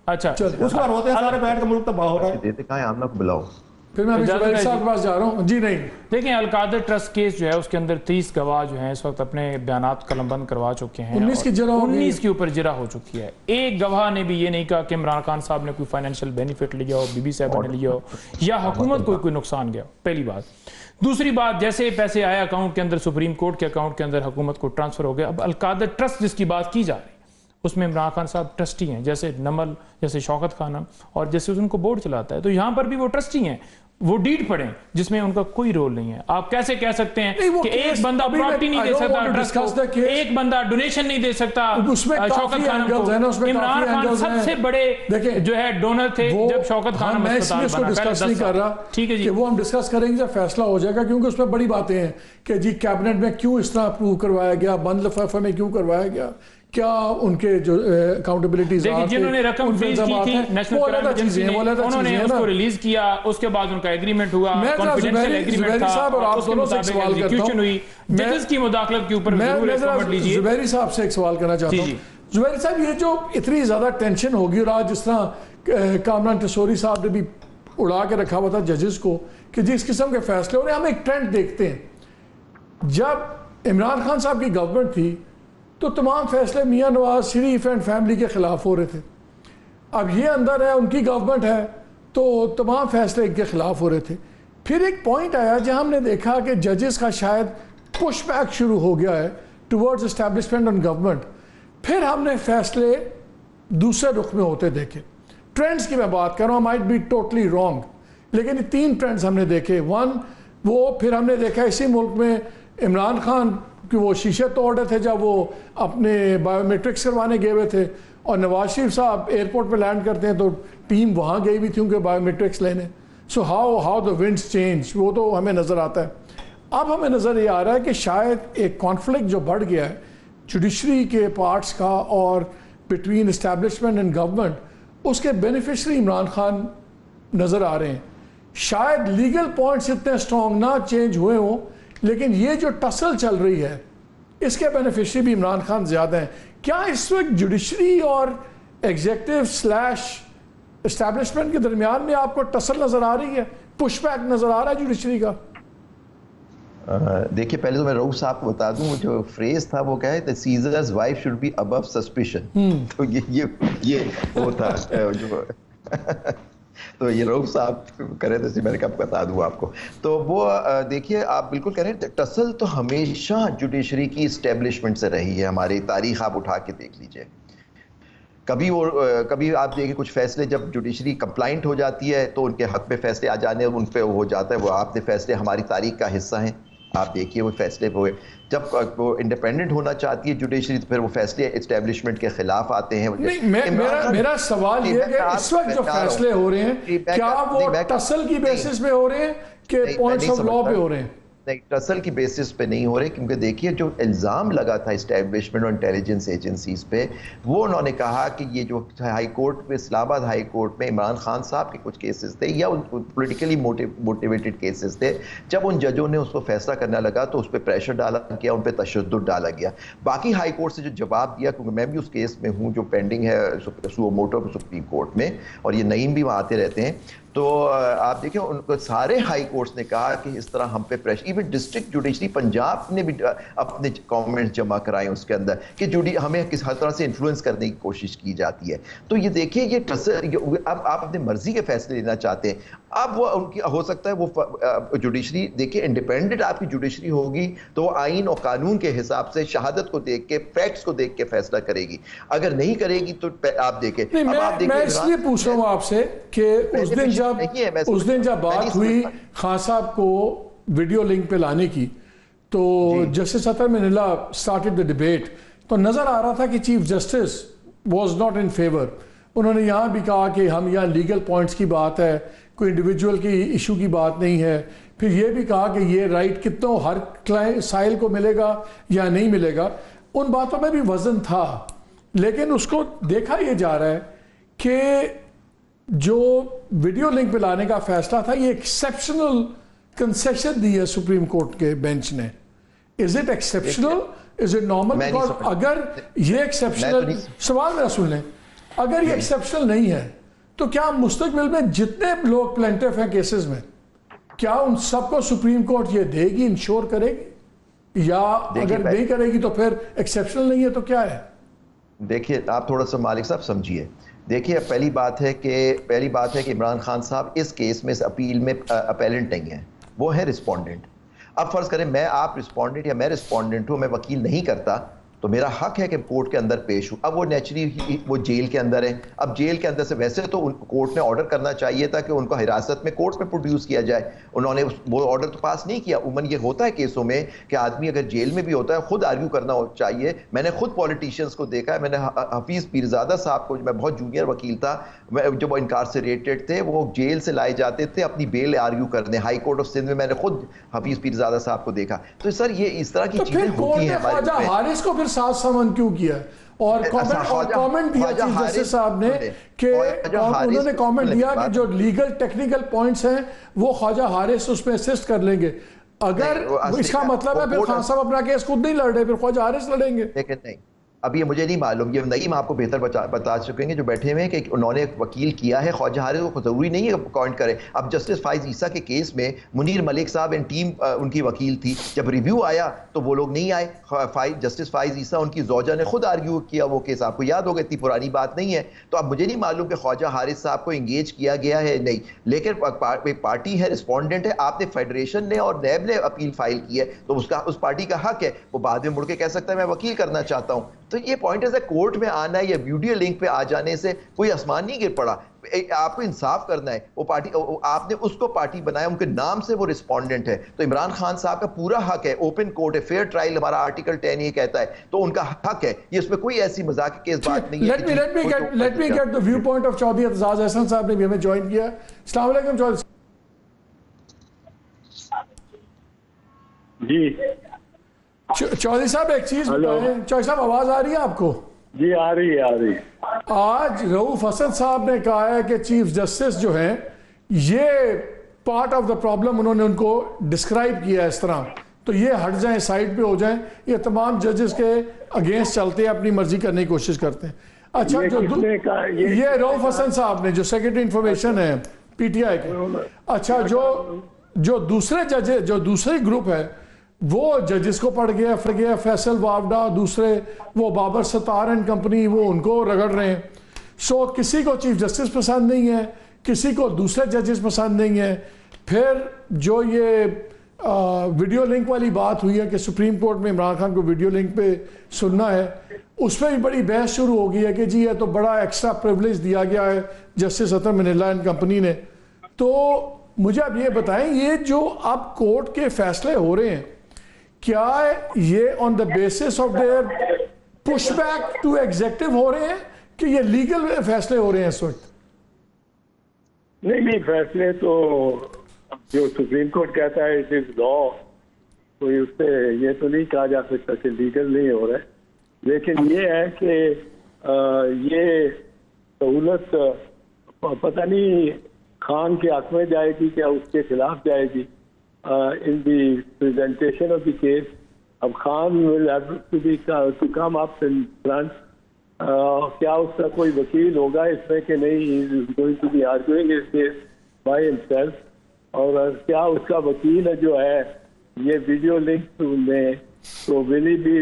अच्छा उस बार होते हैं सारे बैठ के मुल्क तबाह हो रहा है। देते कहां आमना को बुलाओ, फिर मैं जुबैरी साहब के पास जा रहा हूं। जी नहीं, देखिए अलकादर ट्रस्ट केस जो है उसके अंदर 30 गवाह जो हैं इस वक्त अपने बयानात कलमबंद करवा चुके हैं। 19 की जिरा 19 के ऊपर जिरा हो चुकी है। एक गवाह ने भी ये नहीं कहा कि इमरान खान साहब ने कोई फाइनेंशियल बेनिफिट लिया हो, बीबी साहब ने लिया हो, या हुकूमत को कोई नुकसान गया हो। पहली बात। दूसरी बात, जैसे पैसे आए अकाउंट के अंदर, सुप्रीम कोर्ट के अकाउंट के अंदर हुकूमत को ट्रांसफर हो गया। अब अलकादर ट्रस्ट जिसकी बात की जा रही है उसमें इमरान खान साहब ट्रस्टी हैं, जैसे नमल, जैसे शौकत खानम, और जैसे उनको बोर्ड चलाता है, तो यहां पर भी वो ट्रस्टी हैं। वो डीड पढ़ें जिसमें उनका कोई रोल नहीं है। आप कैसे कह सकते हैं कि एक बंदा प्रॉपर्टी नहीं दे सकता ट्रस्ट को, एक बंदा डोनेशन नहीं दे सकता शौकत खानम को? इमरान खान सबसे बड़े जो है डोनर थे जब शौकत खानम अस्पताल बना। डिस्कस नहीं कर रहा, ठीक है जी, वो हम डिस्कस करेंगे जब फैसला हो जाएगा, क्योंकि उसमें बड़ी बातें हैं कि जी कैबिनेट में क्यों इस तरह अप्रूव करवाया गया, बंद लिफाफे में क्यों करवाया गया, क्या उनके जो अकाउंटेबिलिटी जिन्होंने रकम फ्रीज की थी नेशनल क्राइम एजेंसी ने, उन्होंने उसको रिलीज किया, उसके बाद उनका एग्रीमेंट हुआ, कॉन्फिडेंशियल एग्रीमेंट था, और उसके मुताबिक एग्जीक्यूशन हुई। जजेस की मुदाखलत के ऊपर जरूर एक कमेंट लीजिए। जुबैरी साहब से एक सवाल करना चाहता हूं। जुबैरी साहब, ये जो इतनी ज्यादा टेंशन होगी, और आज जिस तरह कामरान टिसोरी साहब ने भी उड़ा के रखा हुआ था जजेस को कि जिस किस्म के फैसले हो रहे हैं, हम एक ट्रेंड देखते हैं। जब इमरान खान साहब की गवर्नमेंट थी तो तमाम फैसले मियां नवाज शरीफ एंड फैमिली के खिलाफ हो रहे थे। अब ये अंदर है, उनकी गवर्नमेंट है, तो तमाम फैसले इनके खिलाफ हो रहे थे। फिर एक पॉइंट आया जहां हमने देखा कि जजेस का शायद पुश बैक शुरू हो गया है टुवर्ड्स एस्टैब्लिशमेंट ऑन गवर्नमेंट। फिर हमने फैसले दूसरे रुख में होते देखे। ट्रेंड्स की मैं बात कर रहा हूँ, माइट बी टोटली रॉन्ग, लेकिन 3 ट्रेंड्स हमने देखे। 1, वो फिर हमने देखा इसी मुल्क में इमरान खान कि वो शीशे तोड़ रहे थे जब वो अपने बायोमेट्रिक्स करवाने गए हुए थे, और नवाज शरीफ साहब एयरपोर्ट पे लैंड करते हैं तो टीम वहाँ गई हुई थी उनके बायोमेट्रिक्स लेने। So how the winds change, वो तो हमें नज़र आता है। अब हमें नज़र ये आ रहा है कि शायद एक कॉन्फ्लिक्ट जो बढ़ गया है जुडिशरी के पार्ट्स का और बिटवीन एस्टैब्लिशमेंट एंड गवर्नमेंट, उसके बेनिफिशरी इमरान खान नज़र आ रहे हैं। शायद लीगल पॉइंट्स इतने स्ट्रॉन्ग ना चेंज हुए हों, लेकिन ये जो टसल चल रही है इसके बेनिफिशरी भी इमरान खान ज़्यादा हैं। क्या इस वक्त जुडिशरी और एग्जेक्टिव / एस्टैब्लिशमेंट के दरमियान में आपको टसल नज़र आ रही है, पुशबैक नज़र आ रहा है जुडिशरी का? देखिए, पहले तो मैं रऊफ साहब को बता दूं, जो फ्रेज था वो क्या है, seizures wife should be above suspicion. तो ये वो था जो तो ये रऊफ साहब करे थे, मैंने कब बता दूं आपको। तो वो देखिए, आप बिल्कुल कह रहे हैं, टसल तो हमेशा जुडिशरी की इस्टेब्लिशमेंट से रही है। हमारी तारीख आप उठा के देख लीजिए। कभी आप देखिए कुछ फैसले जब जुडिशरी कंप्लाइंट हो जाती है तो उनके हक में फैसले आ जाने उन पे हो जाता है, वो आपने फैसले हमारी तारीख का हिस्सा हैं। आप देखिए वो फैसले हुए जब वो इंडिपेंडेंट होना चाहती है जुडिशरी तो फिर वो फैसले एस्टेब्लिशमेंट के खिलाफ आते हैं। मेरा सवाल ये है कि इस वक्त जो फैसले हो रहे हैं क्या वो टसल की बेसिस पे हो रहे हैं कि पॉइंट्स ऑफ लॉ पे हो रहे हैं? नहीं, टसल की बेसिस पे नहीं हो रहे, क्योंकि देखिए जो इल्ज़ाम लगा था इस्टेब्लिशमेंट और इंटेलिजेंस एजेंसीज पे, वो उन्होंने कहा कि ये जो हाई कोर्ट में इस्लामाबाद हाई कोर्ट में इमरान खान साहब के कुछ केसेस थे या पॉलिटिकली मोटिवेटेड केसेस थे, जब उन जजों ने उसको फैसला करना लगा तो उस पर प्रेशर डाला गया, उन पर तशद्दुद डाला गया। बाकी हाई कोर्ट से जो जवाब दिया, क्योंकि मैं भी उस केस में हूँ जो पेंडिंग है सुओ मोटो सुप्रीम कोर्ट में, और ये नईम भी वहाँ आते रहते हैं, तो आप देखिए उनको सारे हाई कोर्ट्स ने कहा कि इस तरह हम पे pressure, even district judiciary Punjab ने भी अपने कमेंट्स जमा कराए उसके अंदर कि हमें किस हर तरह से इन्फ्लुएंस करने की कोशिश की जाती है। तो ये देखिए ये अब आप अपनी मर्जी के फैसले लेना चाहते हैं, अब वो उनकी हो सकता है वो जुडिशरी देखिए इंडिपेंडेंट आपकी जुडिशरी होगी तो वो आइन और कानून के हिसाब से शहादत को देख के फैक्ट्स को देख के फैसला करेगी, अगर नहीं करेगी तो आप देखें। मैं इसलिए पूछ रहा हूँ आपसे कि उस दिन जब बात हुई खान साहब को वीडियो लिंक पे लाने की, तो justice Athar Minallah started the debate, तो नजर आ रहा था कि chief justice was not in favour. उन्होंने यहाँ भी कहा कि हम यहाँ लीगल पॉइंट्स की बात है, कोई इंडिविजुअल की इशू की बात नहीं है। फिर ये भी कहा कि ये राइट कितनों हर साइल को मिलेगा या नहीं मिलेगा, उन बातों में भी वजन था। लेकिन उसको देखा यह जा रहा है कि जो वीडियो लिंक पे लाने का फैसला था ये एक्सेप्शनल कंसेशन दी है सुप्रीम कोर्ट के बेंच ने। Is it exceptional, is it normal? Because अगर ये एक्सेप्शनल, सवाल मेरा सुन लें, अगर ये एक्सेप्शनल नहीं है तो क्या मुस्तकबिल में जितने लोग प्लेंटिफ हैं केसेस में, क्या उन सबको सुप्रीम कोर्ट ये देगी, इंश्योर करेगी, या अगर नहीं करेगी तो फिर एक्सेप्शनल नहीं है तो क्या है? देखिए आप थोड़ा सा मालिक साहब समझिए। देखिए पहली बात है कि इमरान खान साहब इस केस में, इस अपील में अपेलेंट नहीं है, वो है रिस्पोंडेंट। अब फर्ज करें मैं आप रिस्पोंडेंट या मैं रिस्पोंडेंट हूँ, मैं वकील नहीं करता तो मेरा हक है कि कोर्ट के अंदर पेश हूँ। अब वो नेचुरली वो जेल के अंदर है, अब जेल के अंदर से वैसे तो कोर्ट ने ऑर्डर करना चाहिए था कि उनको हिरासत में कोर्ट में प्रोड्यूस किया जाए, उन्होंने वो ऑर्डर तो पास नहीं किया। उमन ये होता है केसों में कि आदमी अगर जेल में भी होता है खुद आर्ग्यू करना चाहिए। मैंने खुद पॉलिटिशियंस को देखा है, मैंने हफीज़ पीरजादा साहब को, मैं बहुत जूनियर वकील था, जब वो इनकारसरेटेड थे वो जेल से लाए जाते थे अपनी बेल आर्ग्यू करने, हाई कोर्ट ऑफ सिंध में मैंने खुद हफीज़ पीरजादा साहब को देखा। तो सर ये इस तरह की चीजें होती हैं। साथ समन क्यों किया और कमेंट दिया चीफ जस्टिस साहब ने कि उन्होंने कमेंट दिया कि जो लीगल टेक्निकल पॉइंट्स हैं वो ख्वाजा हारिस उसमें असिस्ट कर लेंगे। अगर इसका मतलब है फिर खान साहब अपना केस खुद नहीं लड़ रहे, फिर ख्वाजा हारिस लड़ेंगे। लेकिन नहीं, अब ये मुझे नहीं मालूम, ये नईम आपको बेहतर बता चुकेंगे जो बैठे हुए हैं कि उन्होंने वकील किया है ख्वाजा हारिस को, जरूरी नहीं है अपॉइंट करें। अब जस्टिस फाइज ईसा के केस में मुनीर मलिक साहब एंड टीम उनकी वकील थी, जब रिव्यू आया तो वो लोग नहीं आए। जस्टिस फाइज ईसा उनकी जोजा ने खुद आर्ग्यू किया वो केस, आपको याद होगा, इतनी पुरानी बात नहीं है। तो अब मुझे नहीं मालूम कि ख्वाजा हारिस साहब को इंगेज किया गया है नहीं, लेकिन एक पार्टी है, रिस्पोंडेंट है, आपने फेडरेशन ने और नैब ने अपील फाइल की है तो उसका उस पार्टी का हक है, वो बाद में मुड़ के कह सकता है मैं वकील करना चाहता हूँ। तो ये पॉइंट है कोर्ट में आना या वीडियो लिंक पे आ जाने से कोई आसमान नहीं गिर पड़ा। आपको इंसाफ करना है, वो पार्टी आपने उसको पार्टी बनाया, उनके नाम से वो रिस्पोंडेंट है, तो इमरान खान साहब का पूरा हक है, ओपन कोर्ट है, फेयर ट्रायल हमारा आर्टिकल 10 ये कहता है, तो उनका हक है, ये इसमें कोई ऐसी मजाक की बात नहीं है। Let me get the viewpoint of Chaudhry Aitzaz Ahsan sahab ने भी हमें ज्वाइन किया। अस्सलाम वालेकुम चौधरी जी। चौधरी साहब एक चीज बताएं, चौधरी साहब आवाज आ रही है आपको? जी आ रही है। आज रऊफ हसन साहब ने कहा है कि चीफ जस्टिस जो हैं ये पार्ट ऑफ द प्रॉब्लम उन्होंने उनको डिस्क्राइब किया है इस तरह, तो ये हट जाएं, साइड पे हो जाएं, ये तमाम जजेस के अगेंस्ट चलते हैं, अपनी मर्जी करने की कोशिश करते हैं। अच्छा ये रऊफ हसन साहब ने जो सेक्रेटरी इंफॉर्मेशन है पीटीआई के, अच्छा जो दूसरे जजेस, जो दूसरे ग्रुप है वो जजेस को पढ़ गया फैसल वावडा, दूसरे वो बाबर सतार एंड कंपनी, वो उनको रगड़ रहे हैं। सो किसी को चीफ जस्टिस पसंद नहीं है, किसी को दूसरे जजेस पसंद नहीं है। फिर जो ये वीडियो लिंक वाली बात हुई है कि सुप्रीम कोर्ट में इमरान खान को वीडियो लिंक पे सुनना है, उसमें भी बड़ी बहस शुरू हो गई है कि जी ये तो बड़ा एक्स्ट्रा प्रिविलेज दिया गया है Justice Athar Minallah and company ने। तो मुझे अब ये बताएं, ये जो अब कोर्ट के फैसले हो रहे हैं, क्या ये on the basis of their pushback to executive हो रहे हैं कि ये लीगल फैसले हो रहे हैं इस वक्त? नहीं, फैसले तो जो सुप्रीम कोर्ट कहता है इट इज लॉ, तो उससे ये तो नहीं कहा जा सकता कि लीगल नहीं हो रहा है। लेकिन ये है कि ये सहूलत पता नहीं खान के हक में जाएगी क्या उसके खिलाफ जाएगी in the presentation of the case. अब Khan will have to come up in front. क्या उसका कोई वकील होगा इसमें कि नहीं, he is going to be arguing his case by himself, और क्या उसका वकील जो है ये वीडियो लिंक में, तो will he be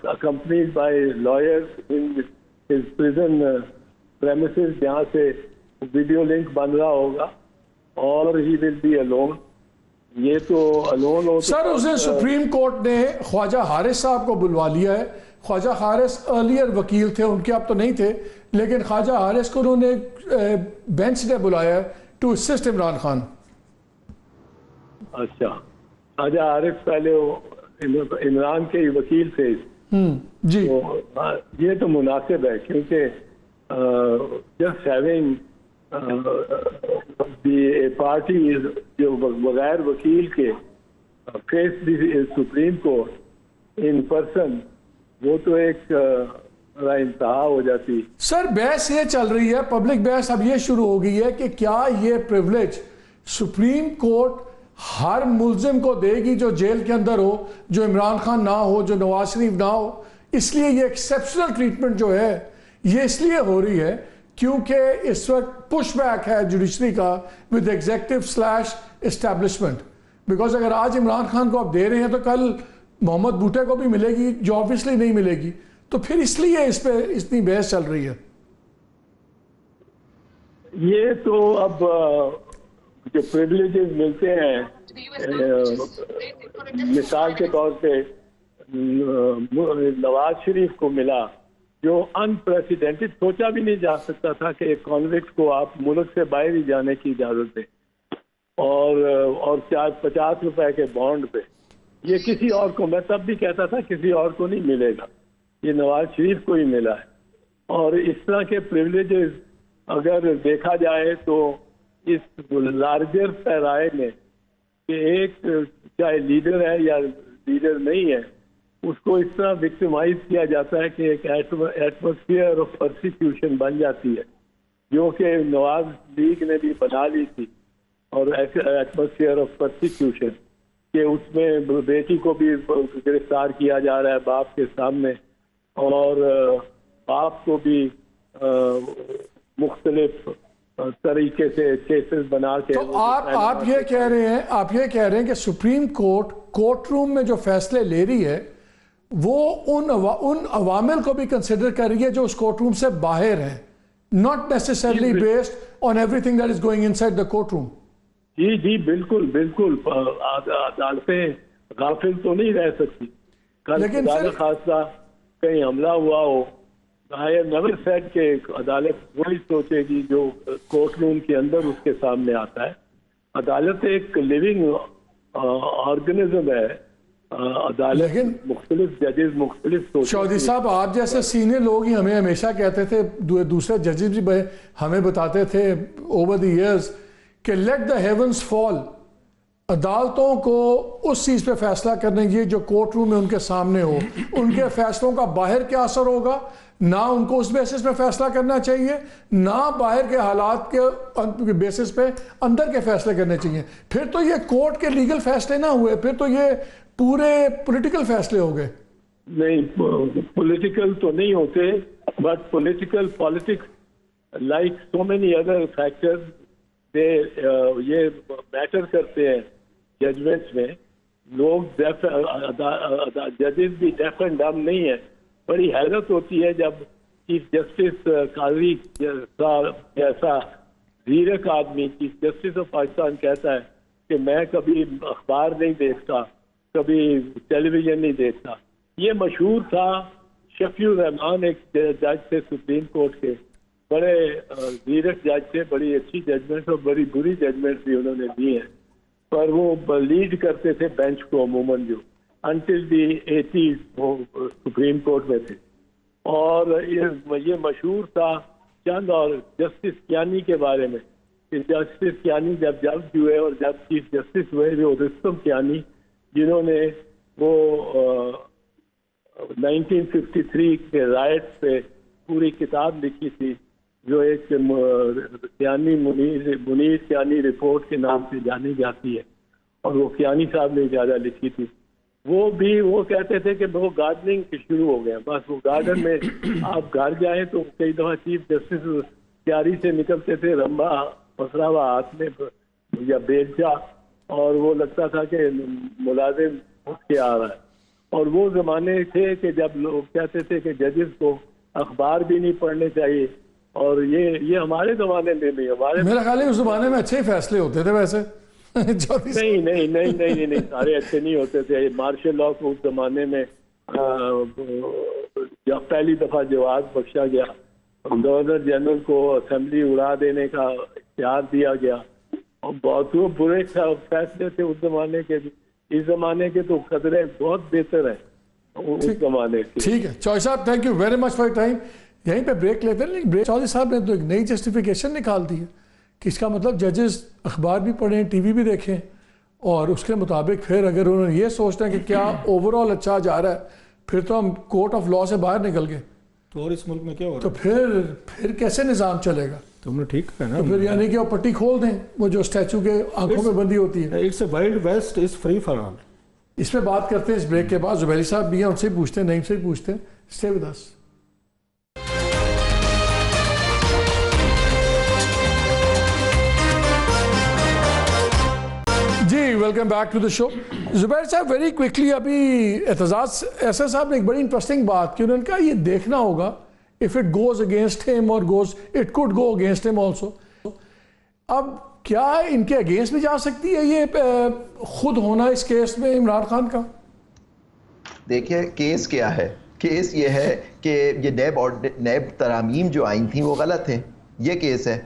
accompanied by lawyers in his prison premises जहाँ से वीडियो लिंक बन रहा होगा, और ही विल बी अलोन। ये तो अलोन हो सर, उसे सुप्रीम कोर्ट ने ख्वाजा हारिस साहब को बुलवा लिया है। ख्वाजा हारिस अर्लियर वकील थे, उनके अब तो नहीं थे, लेकिन ख्वाजा हारिस को उन्होंने बेंच ने बुलाया टू असिस्ट इमरान खान। अच्छा, ख्वाजा हारिस पहले वो इमरान के ही वकील थे जी। तो ये तो मुनासिब है, क्योंकि जस्ट हैविंग द पार्टी जो बगैर वकील के face the supreme court in person, वो तो एक इंतहा हो जाती। सर, बहस ये चल रही है, पब्लिक बहस अब ये शुरू हो गई है कि क्या ये प्रिविलेज सुप्रीम कोर्ट हर मुल्जिम को देगी जो जेल के अंदर हो, जो इमरान खान ना हो, जो नवाज शरीफ ना हो। इसलिए ये एक्सेप्शनल ट्रीटमेंट जो है ये इसलिए हो रही है क्योंकि इस वक्त पुशबैक है जुडिशरी का with executive slash establishment. Because अगर आज इमरान खान को आप दे रहे हैं तो कल मोहम्मद बूटे को भी मिलेगी, जो ऑब्वियसली नहीं मिलेगी। तो फिर इसलिए इस पे इतनी बहस चल रही है। ये तो अब जो प्रिविलेजेस मिलते हैं, मिसाल के तौर पे नवाज शरीफ को मिला, जो अनप्रेसिडेंटेड, सोचा भी नहीं जा सकता था कि एक कॉन्विक्ट को आप मुल्क से बाहर ही जाने की इजाजत दें, और 50 रुपए के बॉन्ड पे। ये किसी और को, मैं तब भी कहता था किसी और को नहीं मिलेगा, ये नवाज शरीफ को ही मिला है। और इस तरह के प्रिविलेजेस अगर देखा जाए तो इस लार्जर पैराए में कि एक चाहे लीडर है या लीडर नहीं है, उसको इस तरह विक्टिमाइज किया जाता है कि एक एटमॉस्फेयर ऑफ परसिक्यूशन बन जाती है, जो कि नवाज लीग ने भी बना ली थी। और एटमॉस्फेयर ऑफ परसिक्यूशन कि उसमें बेटी को भी गिरफ्तार किया जा रहा है बाप के सामने, और बाप को भी मुख्तलिफ तरीके से केसेस बना के। तो आप ये कह रहे हैं कि सुप्रीम कोर्ट कोर्ट रूम में जो फैसले ले रही है वो उन अवामिल को भी कंसिडर कर रही है जो उस कोर्ट रूम से बाहर है, not necessarily based on everything that is going inside the court room. जी जी, बिल्कुल बिल्कुल। अदालतें गाफिल तो नहीं रह सकती। लेकिन खासा कहीं हमला हुआ हो, आई हैव नेवर सेड कि अदालत वही सोचेगी जो कोर्ट रूम के अंदर उसके सामने आता है। अदालत एक लिविंग ऑर्गेनिज्म है। अदालत मुख्तलिफ जजेस मुख्तलिफ सोचते। चौधरी साहब, आप जैसे सीनियर लोग ही हमें हमेशा कहते थे, दूसरे जजेस भी हमें बताते थे ओवर द इयर्स कि लेट द हेवंस फॉल। अदालतों को उस चीज़ पे फैसला करने चाहिए जो कोर्ट रूम में उनके सामने हो। उनके फैसलों का बाहर क्या असर होगा, ना उनको उस बेसिस पे फैसला करना चाहिए, ना बाहर के हालात के बेसिस पे अंदर के फैसले करने चाहिए। फिर तो ये कोर्ट के लीगल फैसले ना हुए, फिर तो ये पूरे पॉलिटिकल फैसले हो गए। नहीं, पॉलिटिकल तो नहीं होते, but politics like so many other factors ये मैटर करते हैं जजमेंट्स में। लोग जजेस भी डेफ एंड डम नहीं है। बड़ी हैरत होती है जब चीफ जस्टिस काजी जैसा जीरक आदमी चीफ जस्टिस ऑफ पाकिस्तान कहता है कि मैं कभी अखबार नहीं देखता, कभी टेलीविजन नहीं देखता। ये मशहूर था। शफीउर रहमान एक जज थे सुप्रीम कोर्ट के, बड़े वीरक जज थे, बड़ी अच्छी जजमेंट और बड़ी बुरी जजमेंट भी उन्होंने दी है, पर वो लीड करते थे बेंच को अमूमन, जो अंटिल दी 80s वो सुप्रीम कोर्ट में थे। और ये मशहूर था चंद और जस्टिस कियानी के बारे में कि जस्टिस कियानी जब जज हुए और जब चीफ जस्टिस हुए, जो रुस्तम कियानी, जिन्होंने वो 1953 के राइट पे पूरी किताब लिखी थी, जो एक कियानी मुनीर कियानी रिपोर्ट के नाम से जानी जाती है, और वो कियानी साहब ने ज़्यादा लिखी थी। वो कहते थे कि वो गार्डनिंग शुरू हो गया, बस वो गार्डन में आप घर जाए तो कई दफ़ा चीफ जस्टिस क्यारी से निकलते थे रंबा पसरा हुआ हाथ में या बेलचा, और वो लगता था कि मुलाजिम उठ के आ रहा है। और वो ज़माने थे कि जब लोग कहते थे कि जजेस को अखबार भी नहीं पढ़ने चाहिए, और ये हमारे ज़माने में भी, हमारे मेरा ख्याल है उस ज़माने में अच्छे फैसले होते थे वैसे। नहीं, सारे अच्छे नहीं होते थे। मार्शल लॉ को उस जमाने में जब पहली दफा जवाब बख्शा गया, गवर्नर जनरल को असेंबली उड़ा देने का इख्तियार दिया गया, और बहुत बुरे फैसले थे उस जमाने के। इस जमाने के तो खतरे बहुत बेहतर है उस जमाने के। ठीक है चौधरी साहब, thank you very much for time. यहीं पे ब्रेक लेते हैं, लेकिन चौधरी साहब ने तो एक नई जस्टिफिकेशन निकाल दी है कि इसका मतलब जजेस अखबार भी पढ़ें, टीवी भी देखें, और उसके मुताबिक फिर अगर उन्होंने ये सोचते हैं कि क्या ओवरऑल अच्छा जा रहा है, फिर तो हम कोर्ट ऑफ लॉ से बाहर निकल गए, तो और इस मुल्क में क्या हो रहा तो फिर कैसे निज़ाम चलेगा? तुमने ठीक है ना, तो फिर यानी कि वो पट्टी खोल दें, वो जो स्टैचू के आंखों में बंदी होती है। It's a Wild West is free for all. इस पे बात करते हैं इस ब्रेक के बाद। जुबैरी साहब भी हैं, उनसे पूछते हैं, नईम से पूछते हैं। Stay with us. जी welcome back to the show. Zubair sahab very quickly, अभी एतजाज ऐसा साहब ने एक बड़ी इंटरेस्टिंग बात की, उन्होंने कहा ये देखना होगा if it goes against him और it could go against him also. अब क्या इनके अगेंस्ट भी जा सकती है ये खुद होना इस केस में इमरान खान का? देखिए केस क्या है, केस ये है कि ये नैब तरामीम जो आई थी वो गलत है, ये केस है।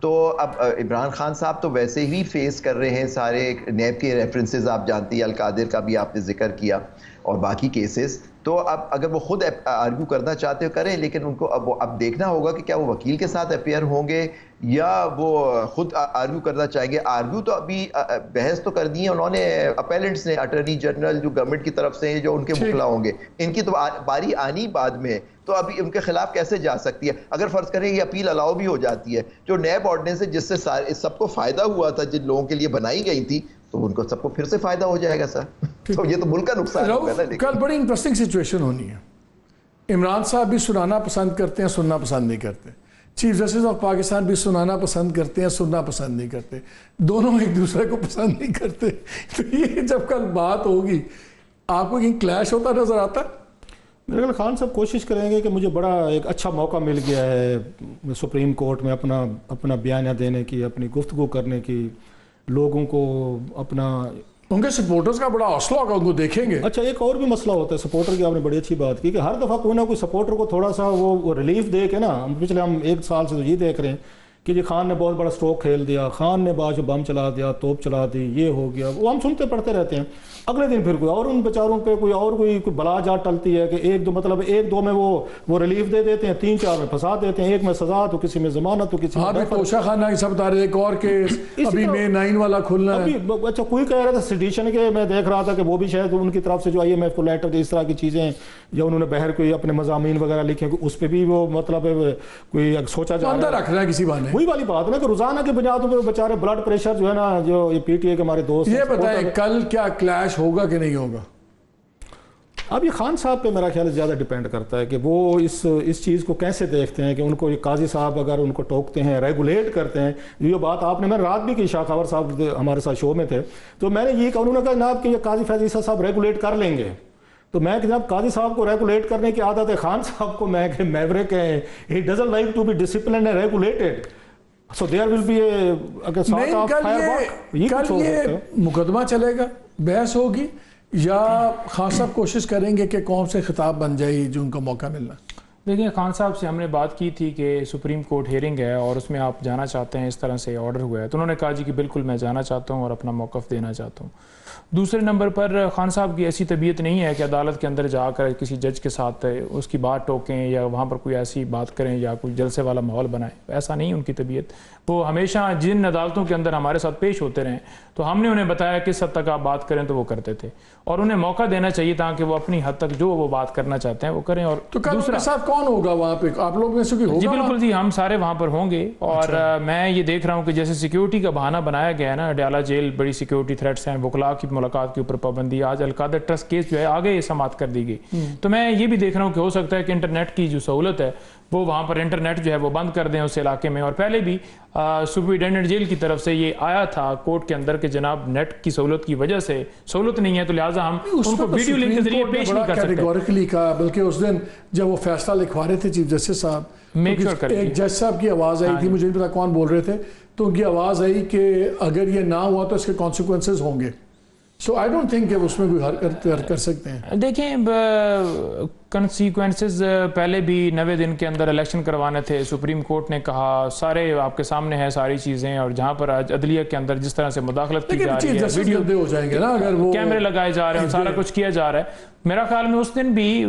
तो अब इमरान खान साहब तो वैसे ही फेस कर रहे हैं सारे नैब के रेफरेंसेस, आप जानती हैं अलकादिर का भी आपने जिक्र किया और बाकी केसेस। तो अब अगर वो खुद आर्ग्यू करना चाहते हो करें, लेकिन उनको अब देखना होगा कि क्या वो वकील के साथ अपेयर होंगे या वो खुद आर्ग्यू करना चाहेंगे। आर्ग्यू तो अभी बहस तो कर दी है उन्होंने, अपेलेंट्स ने, अटॉर्नी जनरल जो गवर्नमेंट की तरफ से जो उनके मुखला होंगे, इनकी तो बारी आनी बाद में, तो अभी उनके खिलाफ कैसे जा सकती है। अगर फर्ज करें ये अपील अलाउ भी हो जाती है, जो नैब ऑर्डिनेंस है जिससे सबको फायदा हुआ था, जिन लोगों के लिए बनाई गई थी, तो उनको सबको फिर से फायदा हो जाएगा सर। तो ये तो मुल्क का नुकसान होगा ना। कल बड़ी इंटरेस्टिंग सिचुएशन होनी है। इमरान साहब भी सुनाना पसंद करते हैं, सुनना पसंद नहीं करते। चीफ जस्टिस ऑफ पाकिस्तान भी सुनाना पसंद करते हैं, सुनना पसंद नहीं करते। दोनों एक दूसरे को पसंद नहीं करते। तो ये जब कल बात होगी, आपको कहीं क्लैश होता नजर आता है? मेरे ख्याल खान साहब कोशिश करेंगे कि मुझे बड़ा एक अच्छा मौका मिल गया है सुप्रीम कोर्ट में अपना बयान देने की, अपनी गुफ्तगू करने की, लोगों को अपना, उनके सपोर्टर्स का बड़ा हौसला होगा, उनको देखेंगे। अच्छा एक और भी मसला होता है सपोर्टर की, आपने बड़ी अच्छी बात की कि हर दफ़ा कोई ना कोई सपोर्टर को थोड़ा सा वो रिलीफ दे के ना, हम एक साल से तो ये देख रहे हैं कि जी खान ने बहुत बड़ा स्ट्रोक खेल दिया, खान ने बाद बम चला दिया, तोप चला दी, ये हो गया, वो हम सुनते पढ़ते रहते हैं। अगले दिन फिर कोई और उन बेचारों पे कोई बला जा टलती है कि एक दो में वो रिलीफ दे देते हैं, 3-4 में फंसा देते हैं, एक में सजा तो किसी में जमानत तो किसी में तोशा खाना सब बता रहे, एक और केस अभी में 9 वाला खुलना है। अच्छा कोई कह रहा था सिडिशन के, मैं देख रहा था कि वो भी शायद उनकी तरफ से जो IMF को लेटर, इस तरह की चीजें या उन्होंने बहर कोई अपने मज़ामीन वगैरह लिखे, उस पर भी वो मतलब कोई सोचा जा रहा है, रखना है किसी बाने। वही वाली बात है ना कि रोजाना की बुनियाद पर बेचारे ब्लड प्रेशर जो है ना, जो ये PTA के हमारे दोस्त, ये बताएं कल क्या क्लैश होगा कि नहीं होगा? अब ये खान साहब पे मेरा ख्याल ज़्यादा डिपेंड करता है कि वो इस चीज़ को कैसे देखते हैं कि उनको ये काजी साहब अगर उनको टोकते हैं, रेगुलेट करते हैं। ये बात आपने, मैं रात भी की, शाह खबर साहब हमारे साथ शो में थे, तो मैंने ये कहा, उन्होंने कहा जनाब कि ये काजी फैज़ ईसा साहब रेगुलेट कर लेंगे। तो मैं जनाब काजी साहब को रेगुलेट करने की आदत है, खान साहब को मैं मैवरिक है, he doesn't like to be disciplined and regulated. So there will be a sort of firework. कल ये मुकदमा चलेगा, बहस होगी, या खान साहब कोशिश करेंगे कि कौम से खिताब बन जाए जो उनको मौका मिलना? देखिए, खान साहब से हमने बात की थी कि सुप्रीम कोर्ट हेयरिंग है और उसमें आप जाना चाहते हैं, इस तरह से ऑर्डर हुआ है, तो उन्होंने कहा जी कि बिल्कुल मैं जाना चाहता हूँ और अपना मौक़िफ़ देना चाहता हूँ। दूसरे नंबर पर खान साहब की ऐसी तबीयत नहीं है कि अदालत के अंदर जाकर किसी जज के साथ उसकी बात टोकें या वहाँ पर कोई ऐसी बात करें या कोई जलसे वाला माहौल बनाएं, ऐसा नहीं उनकी तबीयत। वो हमेशा जिन अदालतों के अंदर हमारे साथ पेश होते रहे, तो हमने उन्हें बताया किस हद तक आप बात करें तो वो करते थे, और उन्हें मौका देना चाहिए ताकि वो अपनी हद तक जो वो बात करना चाहते हैं वो करें। और तो दूसरा साथ कौन होगा वहाँ पे, आप लोग में से कोई होगा? जी बिल्कुल जी, हम सारे वहाँ पर होंगे। और मैं ये देख रहा हूँ कि जैसे सिक्योरिटी का बहाना बनाया गया है ना, अडयाला जेल बड़ी सिक्योरिटी थ्रेट्स हैं, वकला की मुलाकात के ऊपर पाबंदी, आज अलकादर ट्रस्ट केस जो है आगे ये समाप्त कर दी गई। तो मैं ये भी देख रहा हूँ कि हो सकता है कि इंटरनेट की जो सहूलत है वो वहाँ पर इंटरनेट जो है वो बंद कर दें उस इलाके में। और पहले भी सुपरिटेंडेंट जेल की तरफ से ये आया था कोर्ट के अंदर कि जनाब नेट की सहूलत की वजह से सहूलत नहीं है, तो लिहाजा हम उनको वीडियो लिंक के जरिए पेश नहीं कर सकते। कैटेगोरिकली कहा, बल्कि उस दिन जब वो फैसला लिखवा रहे थे चीफ जस्टिस साहब, एक जज साहब की आवाज़ आई थी, मुझे नहीं पता कौन बोल रहे थे, तो उनकी आवाज़ आई कि अगर ये ना हुआ तो इसके कॉन्सिक्वेंसेज होंगे। सो आई डोंट थिंक कि उसमें कोई हरकत कर सकते हैं। देखें, कंसिक्वेंसेस पहले भी 90 दिन के अंदर इलेक्शन करवाने थे, सुप्रीम कोर्ट ने कहा, सारे आपके सामने है सारी चीज़ें, और जहाँ पर आज अदलिया के अंदर जिस तरह से मुदाखलत की जा रही है, वीडियो हो जाएंगे ना अगर वो कैमरे लगाए जा रहे हैं, सारा कुछ किया जा रहा है। मेरा ख्याल में उस दिन भी